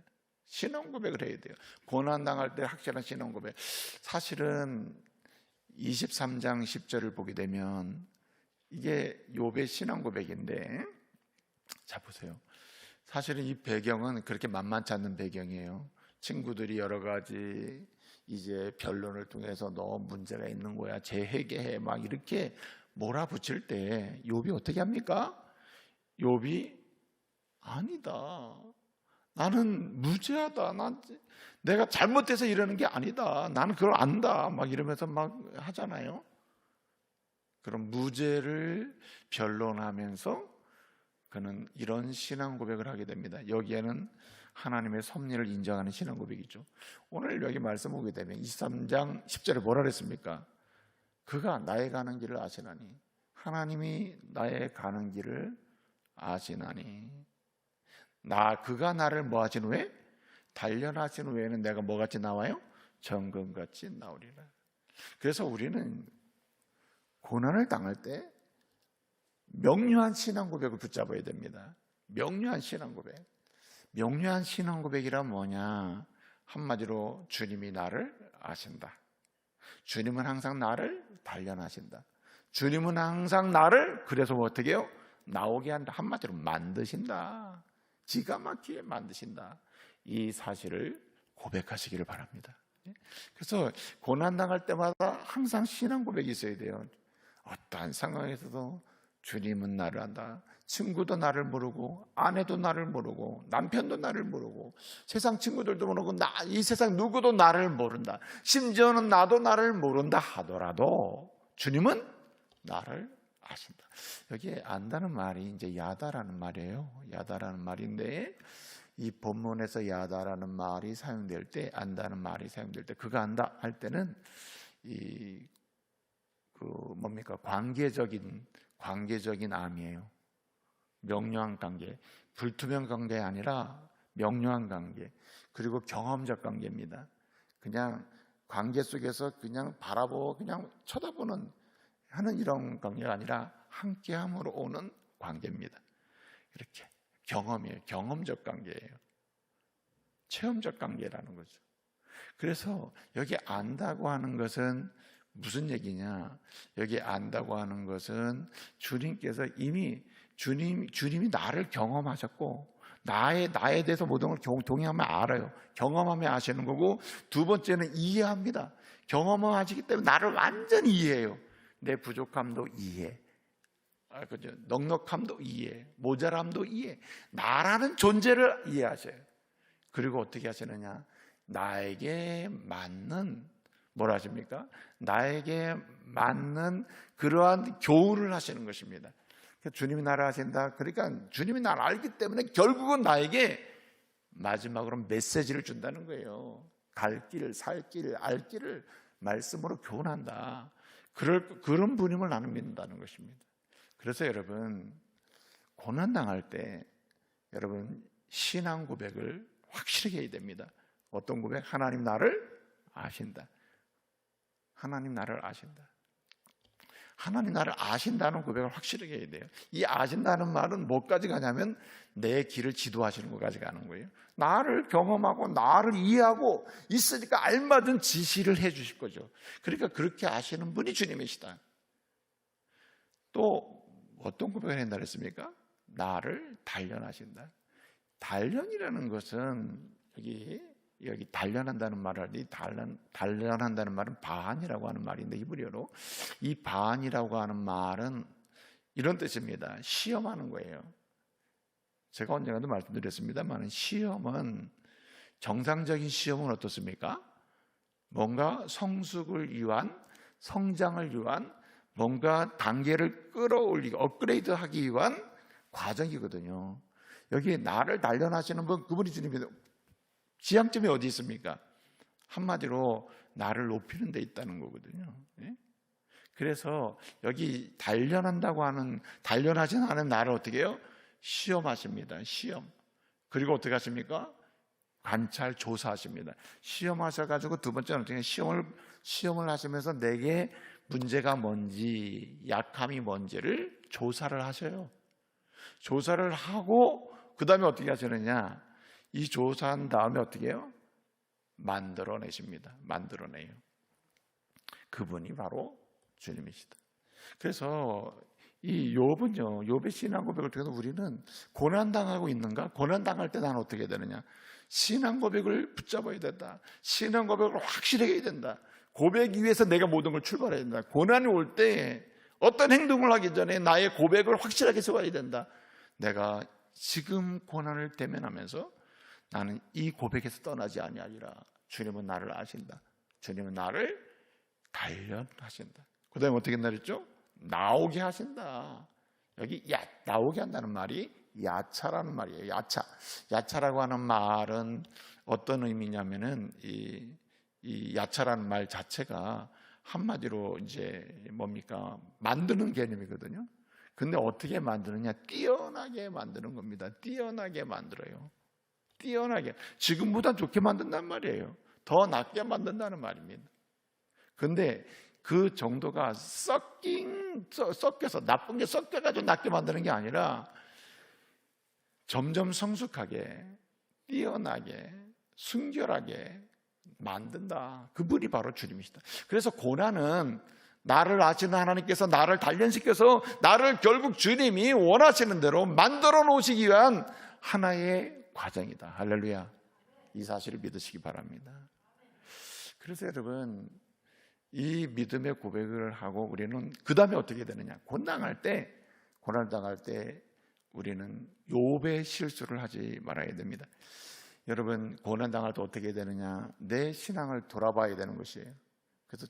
신앙 고백을 해야 돼요. 고난 당할 때 확실한 신앙 고백. 사실은 23장 10절을 보게 되면 이게 욥의 신앙 고백인데, 자 보세요. 사실은 이 배경은 그렇게 만만치 않는 배경이에요. 친구들이 여러 가지 이제 변론을 통해서 너 문제가 있는 거야, 재회개해, 막 이렇게 몰아붙일 때 욥이 어떻게 합니까? 욥이 아니다, 나는 무죄하다, 내가 잘못해서 이러는 게 아니다, 나는 그걸 안다, 막 이러면서 막 하잖아요. 그럼 무죄를 변론하면서 그는 이런 신앙 고백을 하게 됩니다. 여기에는 하나님의 섭리를 인정하는 신앙 고백이죠. 오늘 여기 말씀 보게 되면 23장 10절에 뭐라 그랬습니까? 그가 나의 가는 길을 아시나니, 하나님이 나의 가는 길을 아시나니, 그가 나를 뭐 하신 후에? 단련하신 후에는 내가 뭐같이 나와요? 정금같이 나오리라. 그래서 우리는 고난을 당할 때 명료한 신앙 고백을 붙잡아야 됩니다. 명료한 신앙 고백. 명료한 신앙 고백이란 뭐냐? 한마디로 주님이 나를 아신다. 주님은 항상 나를 단련하신다. 주님은 항상 나를 그래서 어떻게 해요? 나오게 한다. 한마디로 만드신다. 기가 막히게 만드신다. 이 사실을 고백하시기를 바랍니다. 그래서 고난당할 때마다 항상 신앙 고백이 있어야 돼요. 어떠한 상황에서도 주님은 나를 안다. 친구도 나를 모르고, 아내도 나를 모르고, 남편도 나를 모르고, 세상 친구들도 모르고, 이 세상 누구도 나를 모른다. 심지어는 나도 나를 모른다 하더라도 주님은 나를 아신다. 여기에 안다는 말이 이제 야다라는 말이에요. 야다라는 말인데, 이 본문에서 야다라는 말이 사용될 때, 안다는 말이 사용될 때, 그가 안다 할 때는 뭡니까? 관계적인 암이에요. 명료한 관계, 불투명 관계가 아니라 명료한 관계, 그리고 경험적 관계입니다. 그냥 관계 속에서 그냥 바라보고 그냥 쳐다보는 하는 이런 관계가 아니라 함께함으로 오는 관계입니다. 이렇게 경험이에요. 경험적 관계예요. 체험적 관계라는 거죠. 그래서 여기 안다고 하는 것은 무슨 얘기냐? 여기 안다고 하는 것은 주님께서 이미 주님이 나를 경험하셨고, 나에 대해서 모든 걸 동의하면 알아요. 경험하면 아시는 거고, 두 번째는 이해합니다. 경험을 하시기 때문에 나를 완전히 이해해요. 내 부족함도 이해, 그죠? 넉넉함도 이해, 모자람도 이해, 나라는 존재를 이해하셔요. 그리고 어떻게 하시느냐? 나에게 맞는 뭐라 하십니까? 나에게 맞는 그러한 교훈을 하시는 것입니다. 주님이 나를 아신다. 그러니까 주님이 나를 알기 때문에 결국은 나에게 마지막으로 메시지를 준다는 거예요. 갈 길, 살 길, 알 길을 말씀으로 교훈한다. 그런 분임을 나는 믿는다는 것입니다. 그래서 여러분, 고난당할 때 여러분 신앙 고백을 확실하게 해야 됩니다. 어떤 고백? 하나님 나를 아신다. 하나님 나를 아신다. 하나님 나를 아신다는 고백을 확실하게 해야 돼요. 이 아신다는 말은 뭐까지 가냐면 내 길을 지도하시는 것까지 가는 거예요. 나를 경험하고 나를 이해하고 있으니까 알맞은 지시를 해 주실 거죠. 그러니까 그렇게 아시는 분이 주님이시다. 또 어떤 고백을 한다 그랬습니까? 나를 단련하신다. 단련이라는 것은 여기 여기 단련한다는 말을 단련한다는 말은 바한이라고 하는 말인데 히브리어로 이 바한이라고 하는 말은 이런 뜻입니다. 시험하는 거예요. 제가 언젠가도 말씀드렸습니다만 시험은 정상적인 시험은 어떻습니까? 뭔가 성숙을 위한 성장을 위한 뭔가 단계를 끌어올리고 업그레이드하기 위한 과정이거든요. 여기 나를 단련하시는 분 그분이 주님입니다. 지향점이 어디 있습니까? 한마디로 나를 높이는 데 있다는 거거든요. 그래서 여기 단련하신 하는 나를 어떻게 해요? 시험하십니다. 시험. 그리고 어떻게 하십니까? 관찰, 조사하십니다. 시험하셔가지고 두 번째는 어떻게 시험을 하시면서 내게 문제가 뭔지, 약함이 뭔지를 조사를 하셔요. 조사를 하고 그 다음에 어떻게 하시느냐? 이 조사한 다음에 어떻게 해요? 만들어내십니다. 만들어내요. 그분이 바로 주님이시다. 그래서 이 욥은요, 욥의 신앙 고백을 통해서 우리는 고난당하고 있는가? 고난당할 때 나는 어떻게 되느냐? 신앙 고백을 붙잡아야 된다. 신앙 고백을 확실하게 해야 된다. 고백 위에서 내가 모든 걸 출발해야 된다. 고난이 올 때 어떤 행동을 하기 전에 나의 고백을 확실하게 세워야 된다. 내가 지금 고난을 대면하면서 나는 이 고백에서 떠나지 아니하리라. 주님은 나를 아신다. 주님은 나를 단련하신다. 그 다음에 어떻게 말했죠? 나오게 하신다. 여기 나오게 한다는 말이 야차라는 말이에요. 야차라고 하는 말은 어떤 의미냐면은 이 야차라는 말 자체가 한마디로 이제 뭡니까? 만드는 개념이거든요. 근데 어떻게 만드느냐? 뛰어나게 만드는 겁니다. 뛰어나게 만들어요. 뛰어나게. 지금보다 좋게 만든단 말이에요. 더 낫게 만든다는 말입니다. 근데 그 정도가 섞여서 나쁜 게 섞여가지고 낫게 만드는 게 아니라 점점 성숙하게, 뛰어나게, 순결하게 만든다. 그분이 바로 주님이시다. 그래서 고난은 나를 아시는 하나님께서 나를 단련시켜서 나를 결국 주님이 원하시는 대로 만들어 놓으시기 위한 하나의 과정이다. 할렐루야. 이 사실을 믿으시기 바랍니다. 그래서 여러분, 이 믿음의 고백을 하고 우리는 그 다음에 어떻게 되느냐? 고난을 당할 때 우리는 욥의 실수를 하지 말아야 됩니다. 여러분, 고난 당할 때 어떻게 되느냐? 내 신앙을 돌아봐야 되는 것이에요. 그래서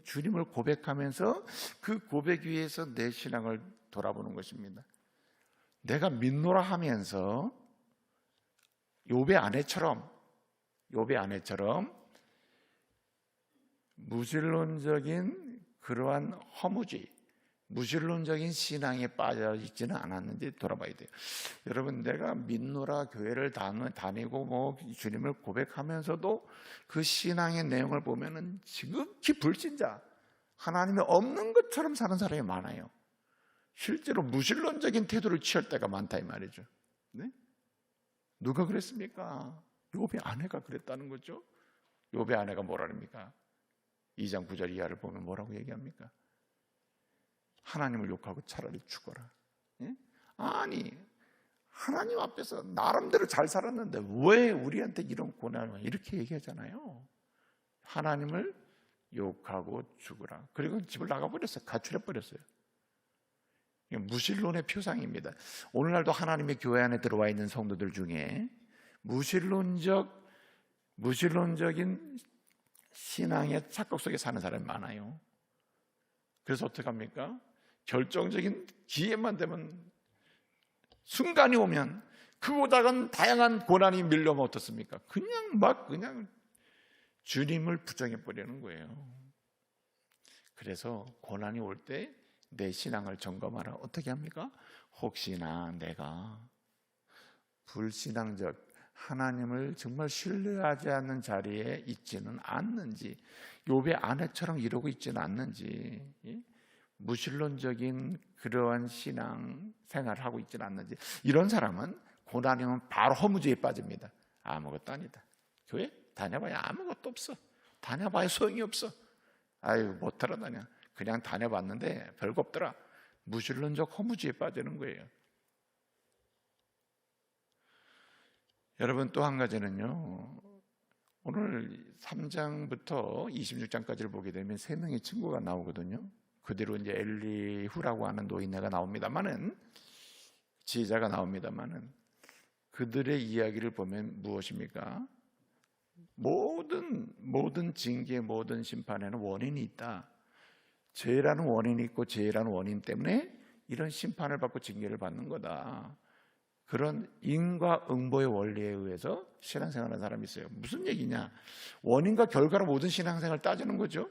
주님을 고백하면서 그 고백 위에서 내 신앙을 돌아보는 것입니다. 내가 믿노라 하면서 욥의 아내처럼 무신론적인 그러한 허무주의, 무신론적인 신앙에 빠져 있지는 않았는지 돌아봐야 돼요. 여러분, 내가 믿노라 교회를 다니고 주님을 고백하면서도 그 신앙의 내용을 보면은 지극히 불신자, 하나님이 없는 것처럼 사는 사람이 많아요. 실제로 무신론적인 태도를 취할 때가 많다 이 말이죠. 네? 누가 그랬습니까? 욥의 아내가 그랬다는 거죠. 욥의 아내가 뭐라 합니까? 2장 9절 이하를 보면 뭐라고 얘기합니까? 하나님을 욕하고 차라리 죽어라. 예? 아니, 하나님 앞에서 나름대로 잘 살았는데 왜 우리한테 이런 고난을 이렇게 얘기하잖아요. 하나님을 욕하고 죽으라. 그리고 집을 나가버렸어요. 가출해버렸어요. 무신론의 표상입니다. 오늘날도 하나님의 교회 안에 들어와 있는 성도들 중에 무신론적인 신앙의 착각 속에 사는 사람이 많아요. 그래서 어떡합니까? 결정적인 기회만 되면, 순간이 오면 그보다는 다양한 고난이 밀려오면 어떻습니까? 그냥 주님을 부정해버리는 거예요. 그래서 고난이 올 때 내 신앙을 점검하라. 어떻게 합니까? 혹시나 내가 불신앙적, 하나님을 정말 신뢰하지 않는 자리에 있지는 않는지, 욥의 아내처럼 이러고 있지는 않는지, 무신론적인 그러한 신앙 생활을 하고 있지는 않는지, 이런 사람은 고난이 오면 바로 허무주의에 빠집니다. 아무것도 아니다. 교회 다녀봐야 아무것도 없어. 다녀봐야 소용이 없어. 아유, 못 들어다녀. 그냥 다녀봤는데 별거 없더라. 무신론적 허무주의에 빠지는 거예요. 여러분, 또 한 가지는요, 오늘 3장부터 26장까지를 보게 되면 세 명의 친구가 나오거든요. 그대로 이제 엘리후라고 하는 노인네가 나옵니다만은, 지혜자가 나옵니다만은, 그들의 이야기를 보면 무엇입니까? 모든 징계, 모든 심판에는 원인이 있다. 죄라는 원인이 있고 죄라는 원인 때문에 이런 심판을 받고 징계를 받는 거다. 그런 인과응보의 원리에 의해서 신앙생활하는 사람이 있어요. 무슨 얘기냐? 원인과 결과로 모든 신앙생활을 따지는 거죠.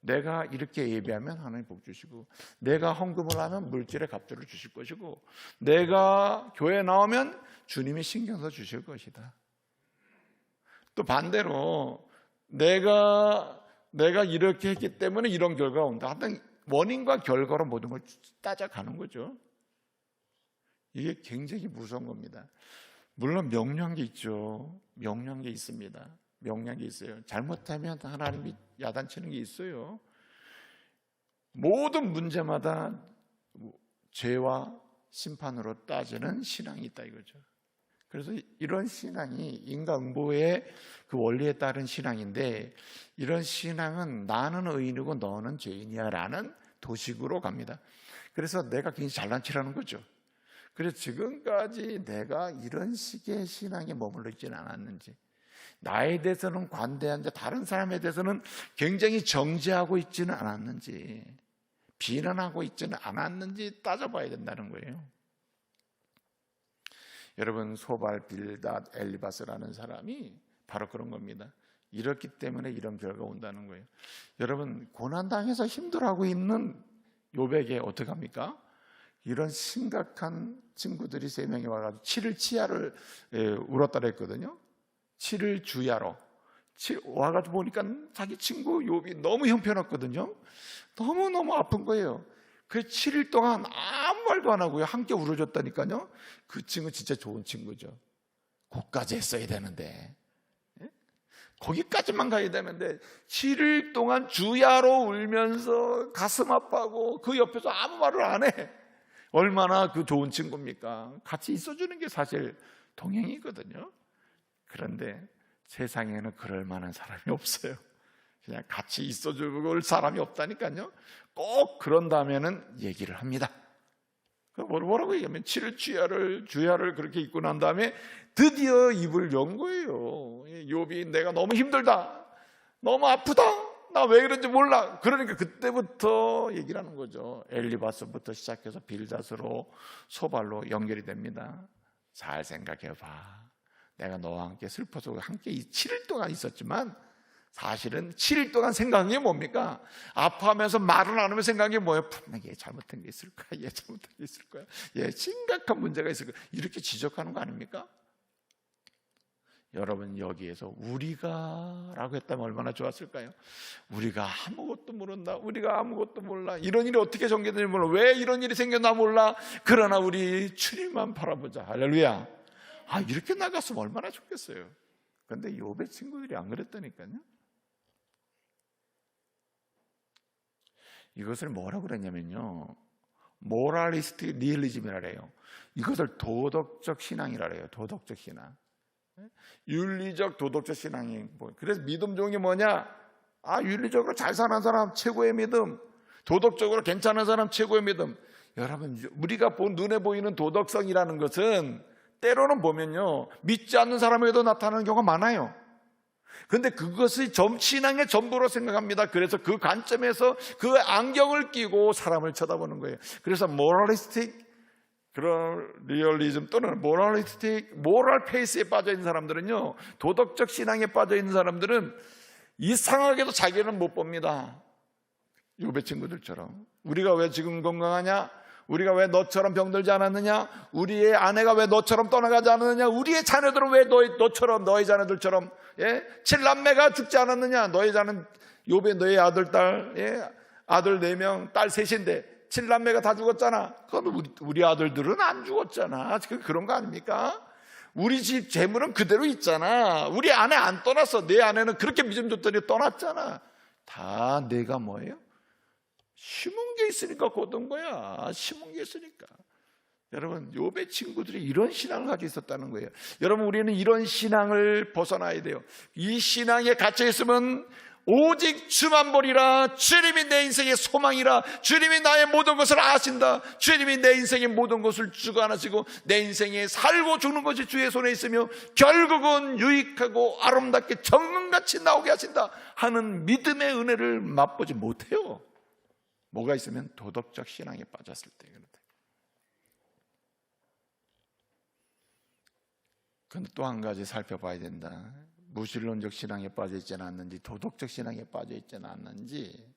내가 이렇게 예배하면 하나님 복 주시고, 내가 헌금을 하면 물질의 값조를 주실 것이고, 내가 교회에 나오면 주님이 신경 써 주실 것이다. 또 반대로 내가 이렇게 했기 때문에 이런 결과가 온다. 하여튼 원인과 결과로 모든 걸 따져가는 거죠. 이게 굉장히 무서운 겁니다. 물론 명료한 게 있죠. 명료한 게 있습니다. 명료한 게 있어요. 잘못하면 하나님이 야단치는 게 있어요. 모든 문제마다 죄와 심판으로 따지는 신앙이 있다 이거죠. 그래서 이런 신앙이 인과응보의 그 원리에 따른 신앙인데, 이런 신앙은 나는 의인이고 너는 죄인이야 라는 도식으로 갑니다. 그래서 내가 굉장히 잘난 체라는 거죠. 그래서 지금까지 내가 이런 식의 신앙에 머물러 있지는 않았는지, 나에 대해서는 관대한데 다른 사람에 대해서는 굉장히 정죄하고 있지는 않았는지, 비난하고 있지는 않았는지 따져봐야 된다는 거예요. 여러분, 소발, 빌닷, 엘리바스라는 사람이 바로 그런 겁니다. 이렇기 때문에 이런 결과가 온다는 거예요. 여러분, 고난당해서 힘들어하고 있는 욥에게 어떻게 합니까? 이런 심각한 친구들이 3명이 와가지고 7일 치야를 울었다 그랬거든요. 7일 주야로 와가지고 보니까 자기 친구 욥이 너무 형편없거든요. 너무너무 아픈 거예요. 그래서 7일 동안 아무 말도 안 하고요, 함께 울어줬다니까요. 그 친구 진짜 좋은 친구죠. 거기까지 했어야 되는데, 거기까지만 가야 되는데 7일 동안 주야로 울면서 가슴 아파하고 그 옆에서 아무 말을 안 해. 얼마나 그 좋은 친구입니까? 같이 있어주는 게 사실 동행이거든요. 그런데 세상에는 그럴 만한 사람이 없어요. 그냥 같이 있어줄 사람이 없다니까요. 꼭 그런 다음에는 얘기를 합니다. 뭐라고 얘기하면 7일 주야를 그렇게 입고 난 다음에 드디어 입을 연 거예요. 욥이 내가 너무 힘들다, 너무 아프다, 나 왜 그런지 몰라. 그러니까 그때부터 얘기를 하는 거죠. 엘리바스부터 시작해서 빌닷으로 소발로 연결이 됩니다. 잘 생각해봐. 내가 너와 함께 슬퍼서 함께 7일 동안 있었지만 사실은 7일 동안 생각한 게 뭡니까? 아파하면서 말은 안 하면 생각한 게 뭐예요? 분명히 얘 잘못한 게 있을 거야, 얘 잘못한 게 있을 거야, 얘 심각한 문제가 있을 거야, 이렇게 지적하는 거 아닙니까? 여러분, 여기에서 우리가 라고 했다면 얼마나 좋았을까요? 우리가 아무것도 모른다, 우리가 아무것도 몰라, 이런 일이 어떻게 전개되는지 몰라, 왜 이런 일이 생겼나 몰라, 그러나 우리 주님만 바라보자. 할렐루야. 이렇게 나갔으면 얼마나 좋겠어요. 그런데 욥의 친구들이 안 그랬다니까요. 이것을 뭐라고 그랬냐면요, 모랄리스틱 리얼리즘이라 그래요. 이것을 도덕적 신앙이라 그래요. 도덕적 신앙, 윤리적 도덕적 신앙이. 그래서 믿음 좋은 게 뭐냐? 윤리적으로 잘 사는 사람 최고의 믿음, 도덕적으로 괜찮은 사람 최고의 믿음. 여러분, 우리가 눈에 보이는 도덕성이라는 것은 때로는 보면요, 믿지 않는 사람에게도 나타나는 경우가 많아요. 그런데 그것이 신앙의 전부로 생각합니다. 그래서 그 관점에서 그 안경을 끼고 사람을 쳐다보는 거예요. 그래서 모랄리스틱 그런 리얼리즘 또는 모랄 페이스에 빠져 있는 사람들은요, 도덕적 신앙에 빠져 있는 사람들은 이상하게도 자기는 못 봅니다. 욥의 친구들처럼. 우리가 왜 지금 건강하냐? 우리가 왜 너처럼 병들지 않았느냐? 우리의 아내가 왜 너처럼 떠나가지 않았느냐? 우리의 자녀들은 왜 너의 자녀들처럼 7남매가 죽지 않았느냐? 욥의 너의 아들, 딸, 아들 4명, 딸 3인데 7남매가 다 죽었잖아. 그럼 우리 아들들은 안 죽었잖아. 그런 거 아닙니까? 우리 집 재물은 그대로 있잖아. 우리 아내 안 떠났어. 내 아내는 그렇게 믿음 줬더니 떠났잖아. 다 내가 뭐예요? 심은 게 있으니까 거둔 거야. 심은 게 있으니까. 여러분, 욥의 친구들이 이런 신앙을 가지고 있었다는 거예요. 여러분, 우리는 이런 신앙을 벗어나야 돼요. 이 신앙에 갇혀 있으면 오직 주만 보리라. 주님이 내 인생의 소망이라. 주님이 나의 모든 것을 아신다. 주님이 내 인생의 모든 것을 주관하시고 내 인생에 살고 죽는 것이 주의 손에 있으며 결국은 유익하고 아름답게 정금같이 나오게 하신다 하는 믿음의 은혜를 맛보지 못해요. 뭐가 있으면 도덕적 신앙에 빠졌을 때 그렇다. 그런데 또 한 가지 살펴봐야 된다. 무신론적 신앙에 빠져 있지는 않는지, 도덕적 신앙에 빠져 있지는 않는지,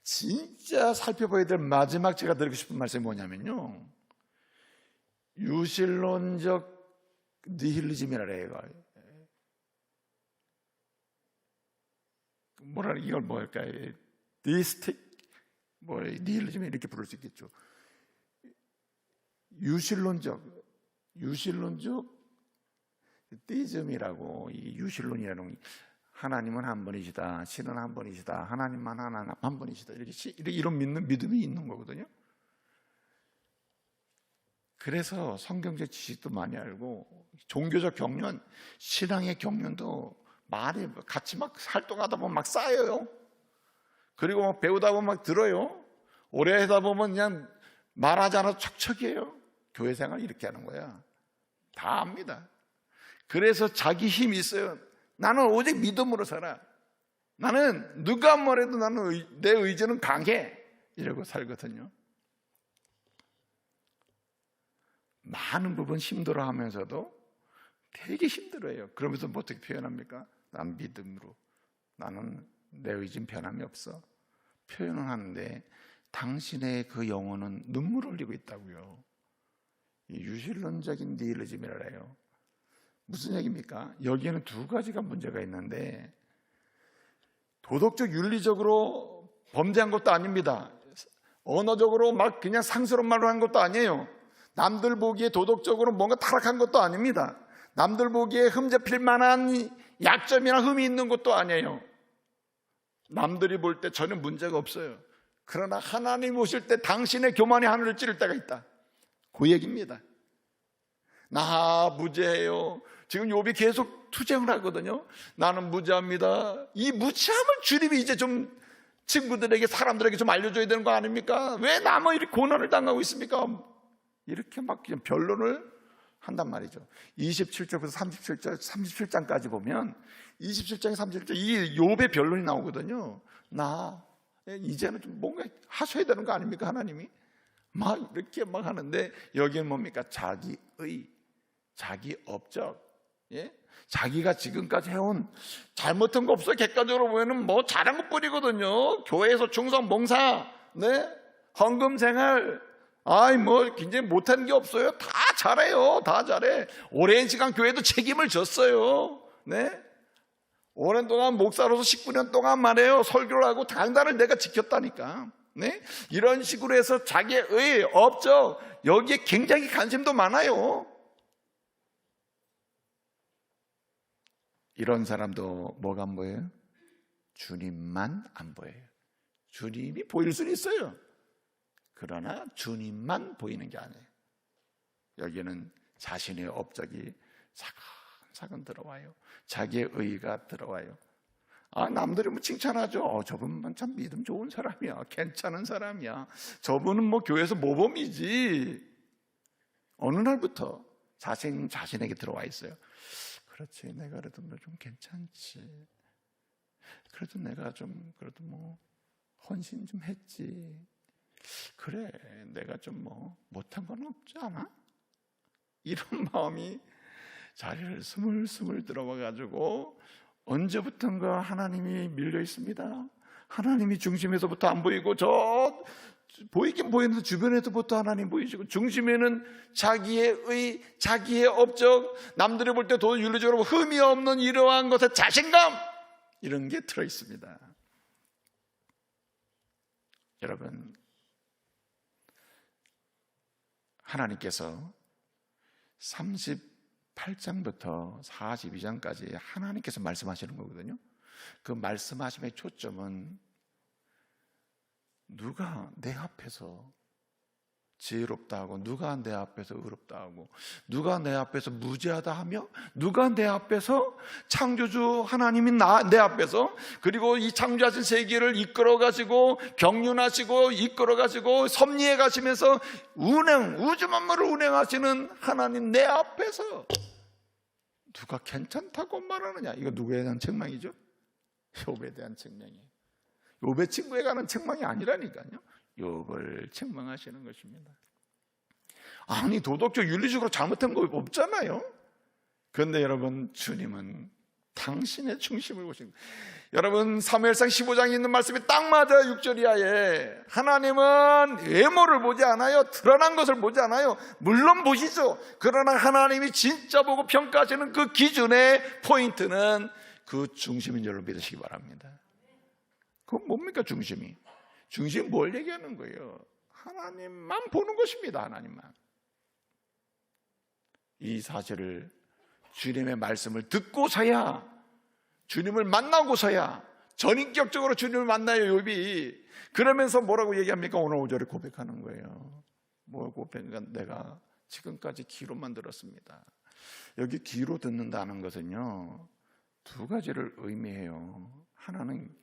진짜 살펴봐야 될 마지막 제가 드리고 싶은 말씀이 뭐냐면요, 유신론적 니힐리즘이라 해요. 뭐라 이걸 뭘까요? 니스틱 니힐리즘 이렇게 부를 수 있겠죠. 유신론적 디즘이라고, 이 유신론이라는, 하나님은 한 분이시다, 신은 한 분이시다, 하나님만 한 분이시다, 이런 믿음이 있는 거거든요. 그래서 성경적 지식도 많이 알고, 종교적 경륜, 신앙의 경륜도 많이 같이 막 활동하다 보면 막 쌓여요. 그리고 막 배우다 보면 막 들어요. 오래 하다 보면 그냥 말하지 않아도 척척이에요. 교회 생활 이렇게 하는 거야. 다 압니다. 그래서 자기 힘이 있어요. 나는 오직 믿음으로 살아. 나는 누가 뭐래도 나는 내 의지는 강해. 이러고 살거든요. 많은 부분 힘들어 하면서도 되게 힘들어요. 그러면서 뭐 어떻게 표현합니까? 난 믿음으로. 나는 내 의지는 변함이 없어. 표현은 하는데 당신의 그 영혼은 눈물 흘리고 있다고요. 이 유신론적인 니힐리즘이라 해요. 무슨 얘기입니까? 여기에는 두 가지가 문제가 있는데, 도덕적 윤리적으로 범죄한 것도 아닙니다. 언어적으로 막 그냥 상스러운 말로 한 것도 아니에요. 남들 보기에 도덕적으로 뭔가 타락한 것도 아닙니다. 남들 보기에 흠잡힐 만한 약점이나 흠이 있는 것도 아니에요. 남들이 볼 때 전혀 문제가 없어요. 그러나 하나님 오실 때 당신의 교만이 하늘을 찌를 때가 있다. 그 얘기입니다. 나 무죄해요. 지금 욥이 계속 투쟁을 하거든요. 나는 무죄합니다. 이 무죄함을 주님이 이제 좀 친구들에게, 사람들에게 좀 알려줘야 되는 거 아닙니까? 왜 나만 이렇게 고난을 당하고 있습니까? 이렇게 막 그냥 변론을 한단 말이죠. 27절부터 37장까지 보면 27장에 37절 이 욥의 변론이 나오거든요. 나 이제는 좀 뭔가 하셔야 되는 거 아닙니까? 하나님이 막 이렇게 막 하는데, 여기는 뭡니까? 자기의, 자기 업적, 예? 자기가 지금까지 해온 잘못한 거 없어요. 객관적으로 보면은 뭐 잘한 것뿐이거든요. 교회에서 충성 봉사, 네, 헌금 생활, 뭐 굉장히 못한 게 없어요. 다 잘해요. 다 잘해. 오랜 시간 교회도 책임을 졌어요. 네, 오랜 동안 목사로서 19년 동안 말해요. 설교를 하고 강단을 내가 지켰다니까. 네, 이런 식으로 해서 자기의 업적, 여기에 굉장히 관심도 많아요. 이런 사람도 뭐가 안 보여요? 주님만 안 보여요. 주님이 보일 수는 있어요. 그러나 주님만 보이는 게 아니에요. 여기는 자신의 업적이 차근차근 들어와요. 자기의 의의가 들어와요. 남들이 뭐 칭찬하죠. 저분만 참 믿음 좋은 사람이야. 괜찮은 사람이야. 저분은 뭐 교회에서 모범이지. 어느 날부터 자신에게 들어와 있어요. 그렇지, 내가 그래도 뭐 좀 괜찮지. 그래도 내가 좀 그래도 뭐 헌신 좀 했지. 그래, 내가 좀 뭐 못한 건 없지 않아? 이런 마음이 자리를 스물스물 들어와 가지고 언제부턴가 하나님이 밀려 있습니다. 하나님이 중심에서부터 안 보이고, 저 보이긴 보이는데 주변에서부터 하나님 보이시고, 중심에는 자기의 자기의 업적, 남들이 볼 때 도 윤리적으로 흠이 없는 이러한 것의 자신감, 이런 게 들어 있습니다. 여러분, 하나님께서 38장부터 42장까지 하나님께서 말씀하시는 거거든요. 그 말씀하심의 초점은 누가 내 앞에서 지혜롭다 하고, 누가 내 앞에서 의롭다 하고, 누가 내 앞에서 무죄하다 하며, 누가 내 앞에서 창조주 하나님이 내 앞에서, 그리고 이 창조하신 세계를 이끌어 가지고 경륜하시고 이끌어 가지고 섭리해 가시면서 우주 만물을 운행하시는 하나님 내 앞에서 누가 괜찮다고 말하느냐. 이거 누구에 대한 책망이죠? 욥에 대한 책망이에요. 욥의 친구에 관한 책망이 아니라니까요. 욥을 책망하시는 것입니다. 아니, 도덕적 윤리적으로 잘못한 거 없잖아요. 그런데 여러분, 주님은 당신의 중심을 보십니다. 여러분, 사무엘상 15장에 있는 말씀이 딱 맞아요. 6절 이하에 하나님은 외모를 보지 않아요. 드러난 것을 보지 않아요. 물론 보시죠. 그러나 하나님이 진짜 보고 평가하시는 그 기준의 포인트는 그 중심인 줄로 믿으시기 바랍니다. 그건 뭡니까? 중심이 뭘 얘기하는 거예요? 하나님만 보는 것입니다. 하나님만. 이 사실을, 주님의 말씀을 듣고서야, 주님을 만나고서야, 전인격적으로 주님을 만나요. 욥이. 그러면서 뭐라고 얘기합니까? 오늘 5절에 고백하는 거예요. 뭘 고백하니까, 내가 지금까지 귀로만 들었습니다. 여기 귀로 듣는다는 것은요, 두 가지를 의미해요. 하나는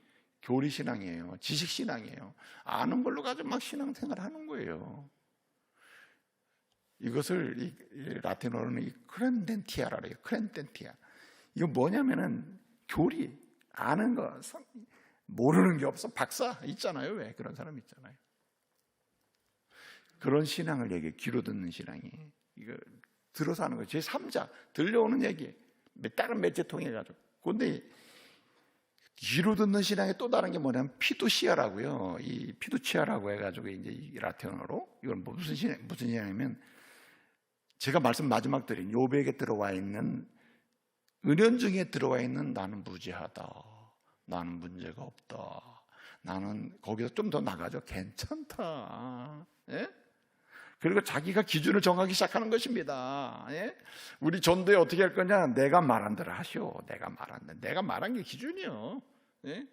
교리신앙이에요. 지식신앙이에요. 아는 걸로 가지고 막 신앙생활 하는 거예요. 이것을 라틴어로는 크렌덴티아라고 해요. 크렌덴티아. 이거 뭐냐면은 교리, 아는 거, 모르는 게 없어. 박사 있잖아요. 왜? 그런 사람 있잖아요. 그런 신앙을 얘기해. 귀로 듣는 신앙이. 이거 들어서 하는 거예요. 제3자, 들려오는 얘기. 다른 매체 통해 가지고. 근데 귀로 듣는 신앙의 또 다른 게 뭐냐면 피두시아라고요. 이 피두치아라고 해가지고 이제 이 라틴어로 이건 무슨 신앙이냐면, 제가 말씀 마지막 드린 욥에게 들어와 있는 은연중에 들어와 있는 나는 무죄하다, 나는 문제가 없다, 나는 거기서 좀 더 나가죠. 괜찮다. 예? 그리고 자기가 기준을 정하기 시작하는 것입니다. 예? 우리 전도에 어떻게 할 거냐? 내가 말한 대로 하시오. 내가 말한 게 기준이요. 예?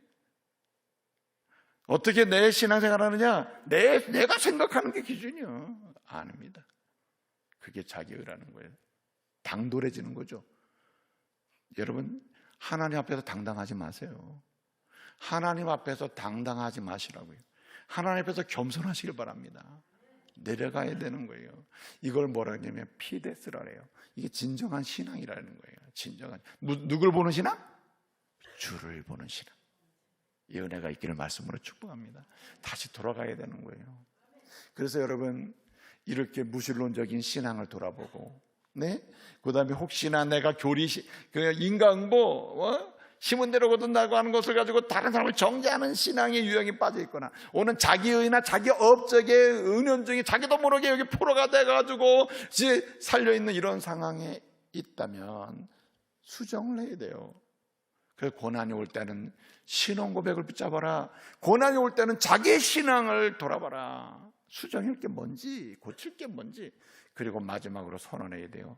어떻게 내 신앙생활 하느냐? 내가 생각하는 게 기준이요. 아닙니다. 그게 자기의라는 거예요. 당돌해지는 거죠. 여러분, 하나님 앞에서 당당하지 마세요. 하나님 앞에서 당당하지 마시라고요. 하나님 앞에서 겸손하시길 바랍니다. 내려가야 되는 거예요. 이걸 뭐라 하냐면 피데스라 해요. 이게 진정한 신앙이라는 거예요. 진정한, 누굴 보는 신앙? 주를 보는 신앙. 이 은혜가 있기를 말씀으로 축복합니다. 다시 돌아가야 되는 거예요. 그래서 여러분, 이렇게 무신론적인 신앙을 돌아보고, 네? 그 다음에 혹시나 내가 인과응보, 심은 대로 거둔다고 하는 것을 가지고 다른 사람을 정죄하는 신앙의 유형이 빠져 있거나, 오는 자기의나 자기 업적의 은연중에 자기도 모르게 여기 포로가 돼가지고 살려있는 이런 상황에 있다면 수정을 해야 돼요. 그래서 고난이 올 때는 신앙 고백을 붙잡아라. 고난이 올 때는 자기의 신앙을 돌아봐라. 수정할 게 뭔지, 고칠 게 뭔지. 그리고 마지막으로 선언해야 돼요.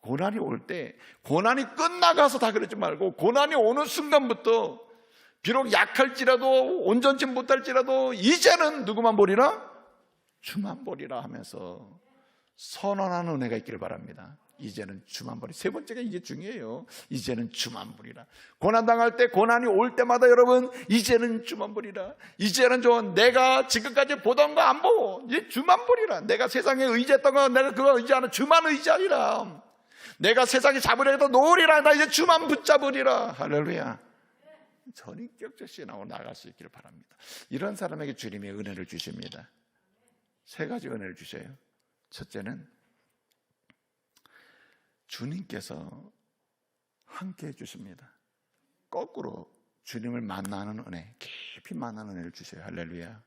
고난이 올 때, 고난이 끝나가서 다 그러지 말고, 고난이 오는 순간부터 비록 약할지라도, 온전치 못할지라도 이제는 누구만 보리라? 주만 보리라 하면서 선언하는 은혜가 있기를 바랍니다. 이제는 주만 보리. 세 번째가 이게 중요해요. 이제는 주만 보리라. 고난당할 때, 고난이 올 때마다 여러분, 이제는 주만 보리라. 이제는 내가 지금까지 보던 거 안 보고 이제 주만 보리라. 내가 세상에 의지했던 거 내가 그거 의지하는 주만 의지하리라. 내가 세상에 잡으려 해도 놓으리라. 나 이제 주만 붙잡으리라. 할렐루야. 전인격적 신앙으로 나갈 수 있기를 바랍니다. 이런 사람에게 주님이 은혜를 주십니다. 세 가지 은혜를 주셔요. 첫째는 주님께서 함께 해주십니다. 거꾸로 주님을 만나는 은혜, 깊이 만나는 은혜를 주셔요. 할렐루야.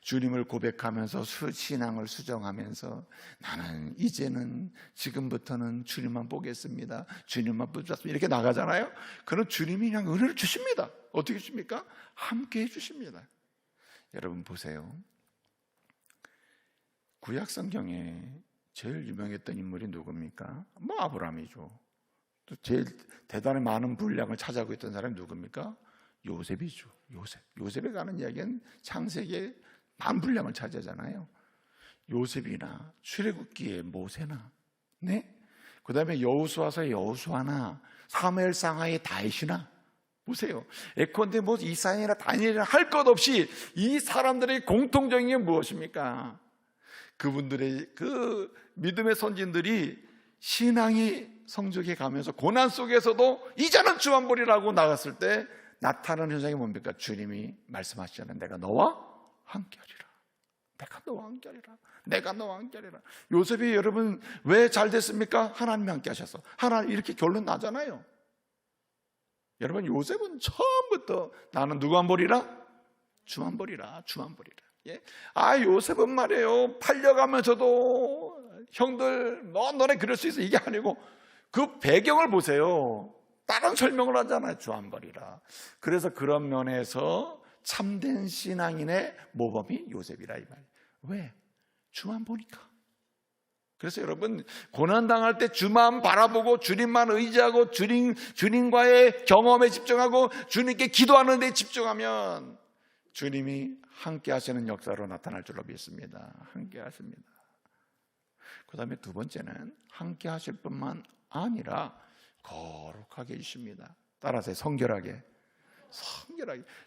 주님을 고백하면서 신앙을 수정하면서 나는 이제는 지금부터는 주님만 보겠습니다. 주님만 붙잡습니다. 이렇게 나가잖아요. 그럼 주님이 그냥 은혜를 주십니다. 어떻게 주십니까? 함께 해주십니다. 여러분 보세요. 구약 성경에 제일 유명했던 인물이 누굽니까? 아브라함이죠. 또 제일 대단히 많은 분량을 차지하고 있던 사람이 누굽니까? 요셉이죠. 요셉에 관한 이야기는 창세기에 만분량을 차지하잖아요. 요셉이나 출애굽기의 모세나, 네? 그 다음에 여호수아서의 여호수아나 사무엘상하의 다윗이나 보세요. 예컨대 뭐 이사야나 다니엘이나 할 것 없이 이 사람들의 공통적인 게 무엇입니까? 그분들의 그 믿음의 선진들이 신앙이 성적해 가면서 고난 속에서도 이제는 주만 보리라고 나갔을 때 나타나는 현상이 뭡니까? 주님이 말씀하시잖아요. 내가 너와 함께하리라. 내가 너와 함께하리라. 내가 너와 함께하리라. 요셉이 여러분 왜 잘 됐습니까? 하나님이 함께 하셔서. 하나님 이렇게 결론 나잖아요. 여러분 요셉은 처음부터 나는 누구만 보리라? 주만 보리라. 주만 보리라. 예? 요셉은 말이에요. 팔려가면서도 형들 너네 그럴 수 있어 이게 아니고 그 배경을 보세요. 다른 설명을 하잖아요. 주만 보리라. 그래서 그런 면에서 참된 신앙인의 모범이 요셉이라 이 말이에요. 왜? 주만 보니까. 그래서 여러분 고난당할 때 주만 바라보고 주님만 의지하고 주님과의 경험에 집중하고 주님께 기도하는 데 집중하면 주님이 함께 하시는 역사로 나타날 줄로 믿습니다. 함께 하십니다. 그 다음에 두 번째는 함께 하실 뿐만 아니라 거룩하게 해주십니다. 따라서 성결하게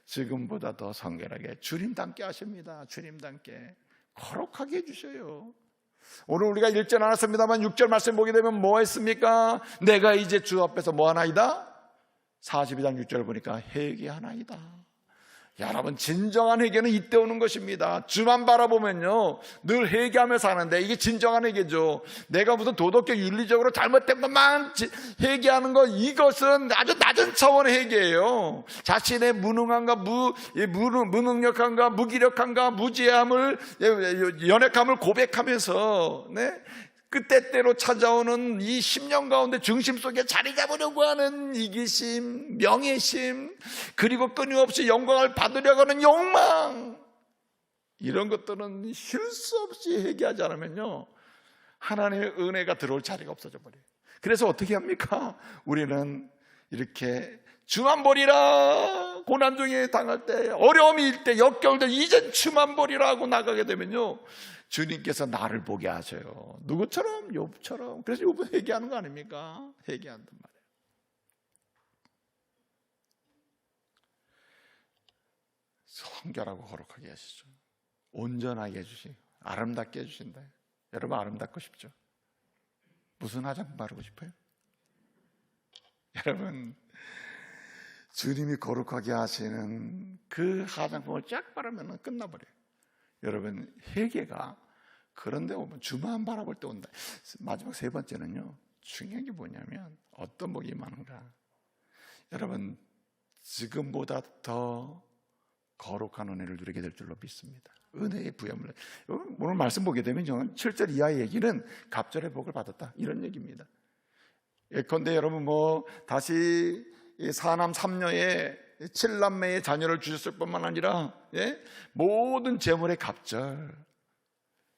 지금보다 더 성결하게 주님답게 하십니다. 주님답게 거룩하게 해주셔요. 오늘 우리가 읽지 않았습니다만 6절 말씀 보게 되면 뭐 했습니까? 내가 이제 주 앞에서 뭐 하나이다? 42장 6절 보니까 회개하나이다. 여러분 진정한 회개는 이때 오는 것입니다. 주만 바라보면요 늘 회개하며 사는데 이게 진정한 회개죠. 내가 무슨 도덕적 윤리적으로 잘못된 것만 회개하는 것, 이것은 아주 낮은 차원의 회개예요. 자신의 무능함과 무능력함과 무기력함과 무지함을 연약함을 고백하면서 그 때때로 찾아오는 이 10년 가운데 중심 속에 자리 잡으려고 하는 이기심, 명예심, 그리고 끊임없이 영광을 받으려고 하는 욕망, 이런 것들은 쉴 수 없이 회개하지 않으면요 하나님의 은혜가 들어올 자리가 없어져 버려요. 그래서 어떻게 합니까? 우리는 이렇게 주만 보리라, 고난 중에 당할 때, 어려움이 일 때, 역겨울 때 이젠 주만 보리라 하고 나가게 되면요 주님께서 나를 보게 하셔요. 누구처럼? 욥처럼. 그래서 욥은 회개하는 거 아닙니까? 회개한단 말이에요. 성결하고 거룩하게 하시죠. 온전하게 해주시고 아름답게 해주신다. 여러분 아름답고 싶죠? 무슨 화장품 바르고 싶어요? 여러분 주님이 거룩하게 하시는 그 화장품을 쫙 바르면 끝나버려요. 여러분 회개가 그런데 오면 주만 바라볼 때 온다. 마지막 세 번째는요 중요한 게 뭐냐면 어떤 복이 많은가. 여러분 지금보다 더 거룩한 은혜를 누리게 될 줄로 믿습니다. 은혜의 부여물. 오늘 말씀 보게 되면 7절 이하의 얘기는 갑절의 복을 받았다 이런 얘기입니다. 예컨대 여러분 뭐 다시 사남 삼녀의 7남매의 자녀를 주셨을 뿐만 아니라 모든 재물의 갑절,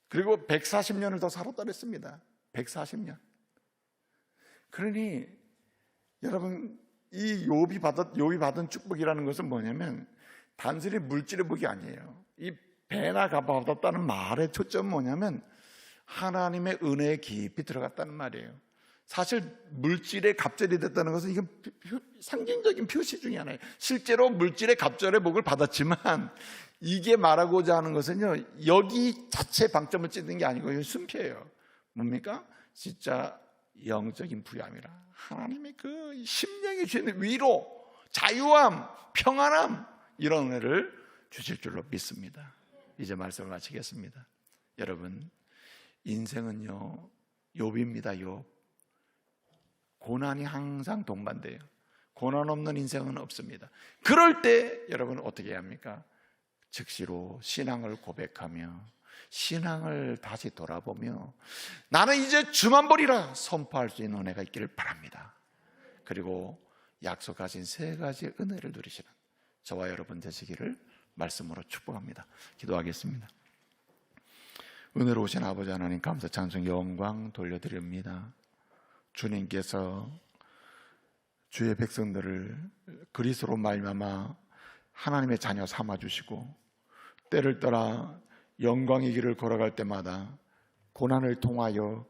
그리고 140년을 더 살았다 그랬습니다. 140년. 그러니 여러분 이 욥이 받은 축복이라는 것은 뭐냐면 단순히 물질의 복이 아니에요. 이 배나 값 받았다는 말의 초점은 뭐냐면 하나님의 은혜에 깊이 들어갔다는 말이에요. 사실 물질의 갑절이 됐다는 것은 이건 상징적인 표시 중에 하나예요. 실제로 물질의 갑절의 복을 받았지만 이게 말하고자 하는 것은요 여기 자체 방점을 찍는 게 아니고 순표예요. 뭡니까? 진짜 영적인 부여함이라 하나님의 그 심령이 주시는 위로, 자유함, 평안함, 이런 은혜를 주실 줄로 믿습니다. 이제 말씀을 마치겠습니다. 여러분 인생은요 욥입니다. 욥. 고난이 항상 동반돼요. 고난 없는 인생은 없습니다. 그럴 때 여러분 어떻게 해야 합니까? 즉시로 신앙을 고백하며 신앙을 다시 돌아보며 나는 이제 주만 보리라 선포할 수 있는 은혜가 있기를 바랍니다. 그리고 약속하신 세 가지 은혜를 누리시는 저와 여러분 되시기를 말씀으로 축복합니다. 기도하겠습니다. 은혜로우신 아버지 하나님 감사 찬송 영광 돌려드립니다. 주님께서 주의 백성들을 그리스도로 말미암아 하나님의 자녀 삼아주시고 때를 떠나 영광의 길을 걸어갈 때마다 고난을 통하여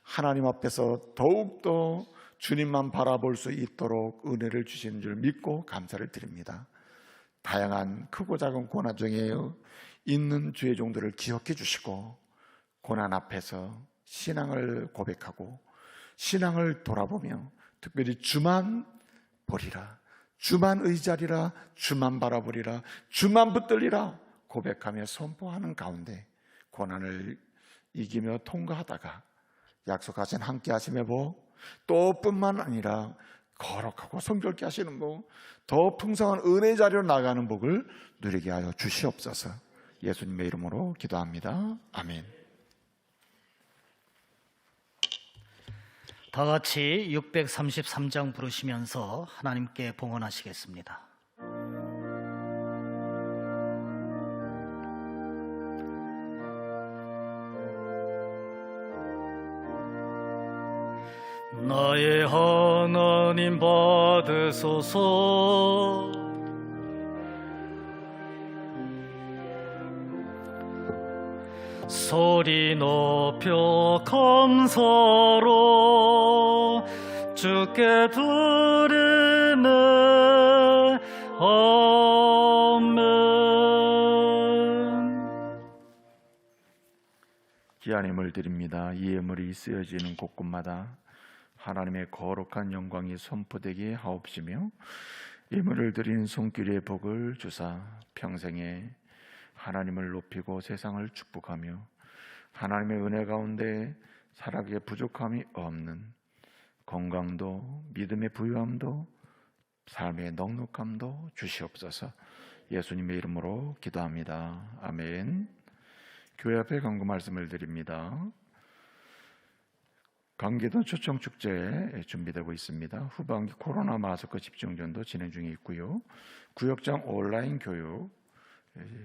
하나님 앞에서 더욱더 주님만 바라볼 수 있도록 은혜를 주시는 줄 믿고 감사를 드립니다. 다양한 크고 작은 고난 중에 있는 주의 종들을 기억해 주시고 고난 앞에서 신앙을 고백하고 신앙을 돌아보며 특별히 주만 보리라, 주만 의지하리라, 주만 바라보리라, 주만 붙들리라 고백하며 선포하는 가운데 고난을 이기며 통과하다가 약속하신 함께 하심의 복, 또 뿐만 아니라 거룩하고 성결케 하시는 복, 더 풍성한 은혜의 자리로 나가는 복을 누리게 하여 주시옵소서. 예수님의 이름으로 기도합니다. 아멘. 다 같이 633장 부르시면서 하나님께 봉헌하시겠습니다. 나의 하나님 받으소서. 소리 높여 감사로 주께 드리네. 아멘. 귀한 예물 드립니다. 이 예물이 쓰여지는 곳곳마다 하나님의 거룩한 영광이 선포되게 하옵시며 예물을 드린 손길의 복을 주사 평생에 하나님을 높이고 세상을 축복하며 하나님의 은혜 가운데 살아가기에 부족함이 없는 건강도 믿음의 부유함도 삶의 넉넉함도 주시옵소서. 예수님의 이름으로 기도합니다. 아멘. 교회 앞에 간구 말씀을 드립니다. 강기도 초청축제 준비되고 있습니다. 후반기 코로나 마스크 집중전도 진행 중에 있고요. 구역장 온라인 교육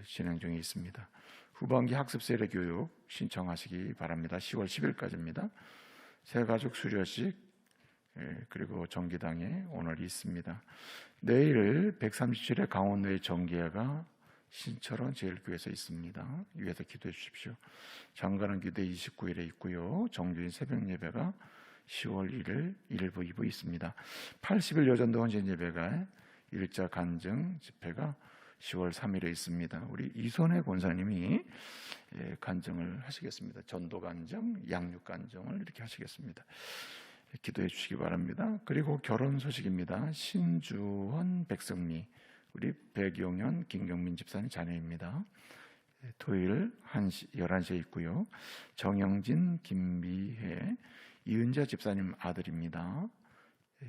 진행 중에 있습니다. 후반기 학습 세례 교육 신청하시기 바랍니다. 10월 10일까지입니다. 새가족 수료식 그리고 정기당에 오늘 있습니다. 내일 137회 강원도의 정기회가 신철원 제일교회에서 있습니다. 위에서 기도해 주십시오. 장가는 기도 29일에 있고요. 정규인 새벽 예배가 10월 1일 1부 2부 있습니다. 80일 여전도 헌신 예배가 일자 간증 집회가 10월 3일에 있습니다. 우리 이선혜 권사님이 간증을 하시겠습니다. 전도 간증, 양육 간증을 이렇게 하시겠습니다. 기도해 주시기 바랍니다. 그리고 결혼 소식입니다. 신주원, 백성미, 우리 백용현, 김경민 집사님 자녀입니다. 토요일 11시에 있고요. 정영진, 김미혜, 이은자 집사님 아들입니다.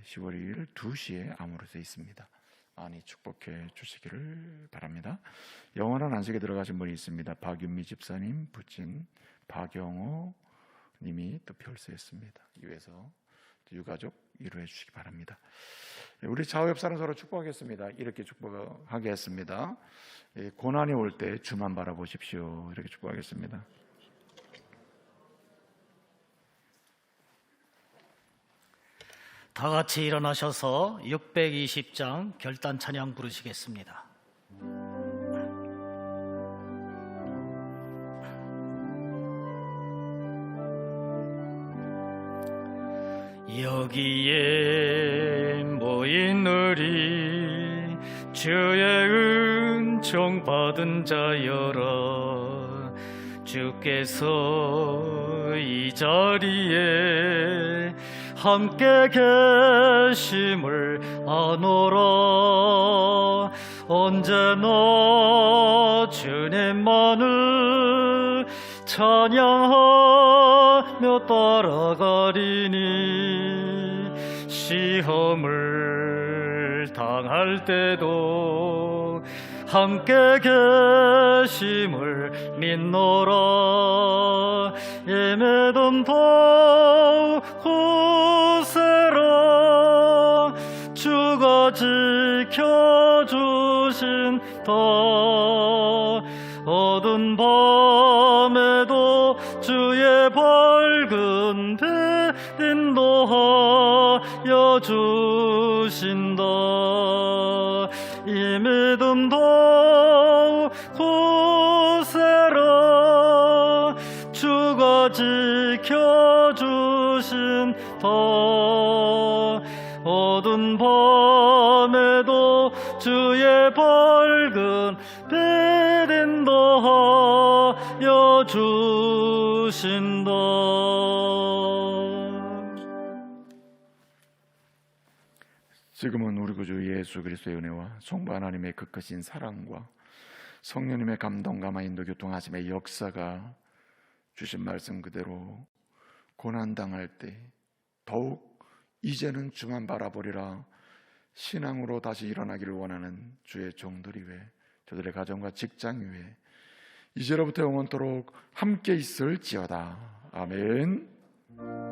10월 2일 2시에 암으로서 있습니다. 많이 축복해 주시기를 바랍니다. 영원한 안식에 들어가신 분이 있습니다. 박윤미 집사님, 부친 박영호 님이 또 별세했습니다. 이외에서 유가족 위로해 주시기 바랍니다. 우리 좌우 옆 사람 서로 축복하겠습니다. 이렇게 축복하겠습니다. 고난이 올 때 주만 바라보십시오. 이렇게 축복하겠습니다. 다 같이 일어나셔서 620장 결단 찬양 부르시겠습니다. 여기에 모인 우리 주의 은총 받은 자여라. 주께서 이 자리에 함께 계심을 아노라. 언제나 주님만을 찬양하며 따라가리니 시험을 당할 때도 함께 계심을 믿노라. 예매덤도 고세라. 주가 지켜주신다. 어두운 밤에도 주의 밝은 배 인도하여 주신다. 이 믿음도 지켜주신다. 어두운 밤에도 주의 밝은 빛 인도하여 주신다. 지금은 우리 구주 예수 그리스도의 은혜와 성부 하나님의 그 크신 사랑과 성령님의 감동감화 인도 교통하심의 역사가 주신 말씀 그대로 고난당할 때 더욱 이제는 주만 바라보리라 신앙으로 다시 일어나기를 원하는 주의 종들 위해, 저들의 가정과 직장 위해 이제로부터 영원토록 함께 있을지어다. 아멘.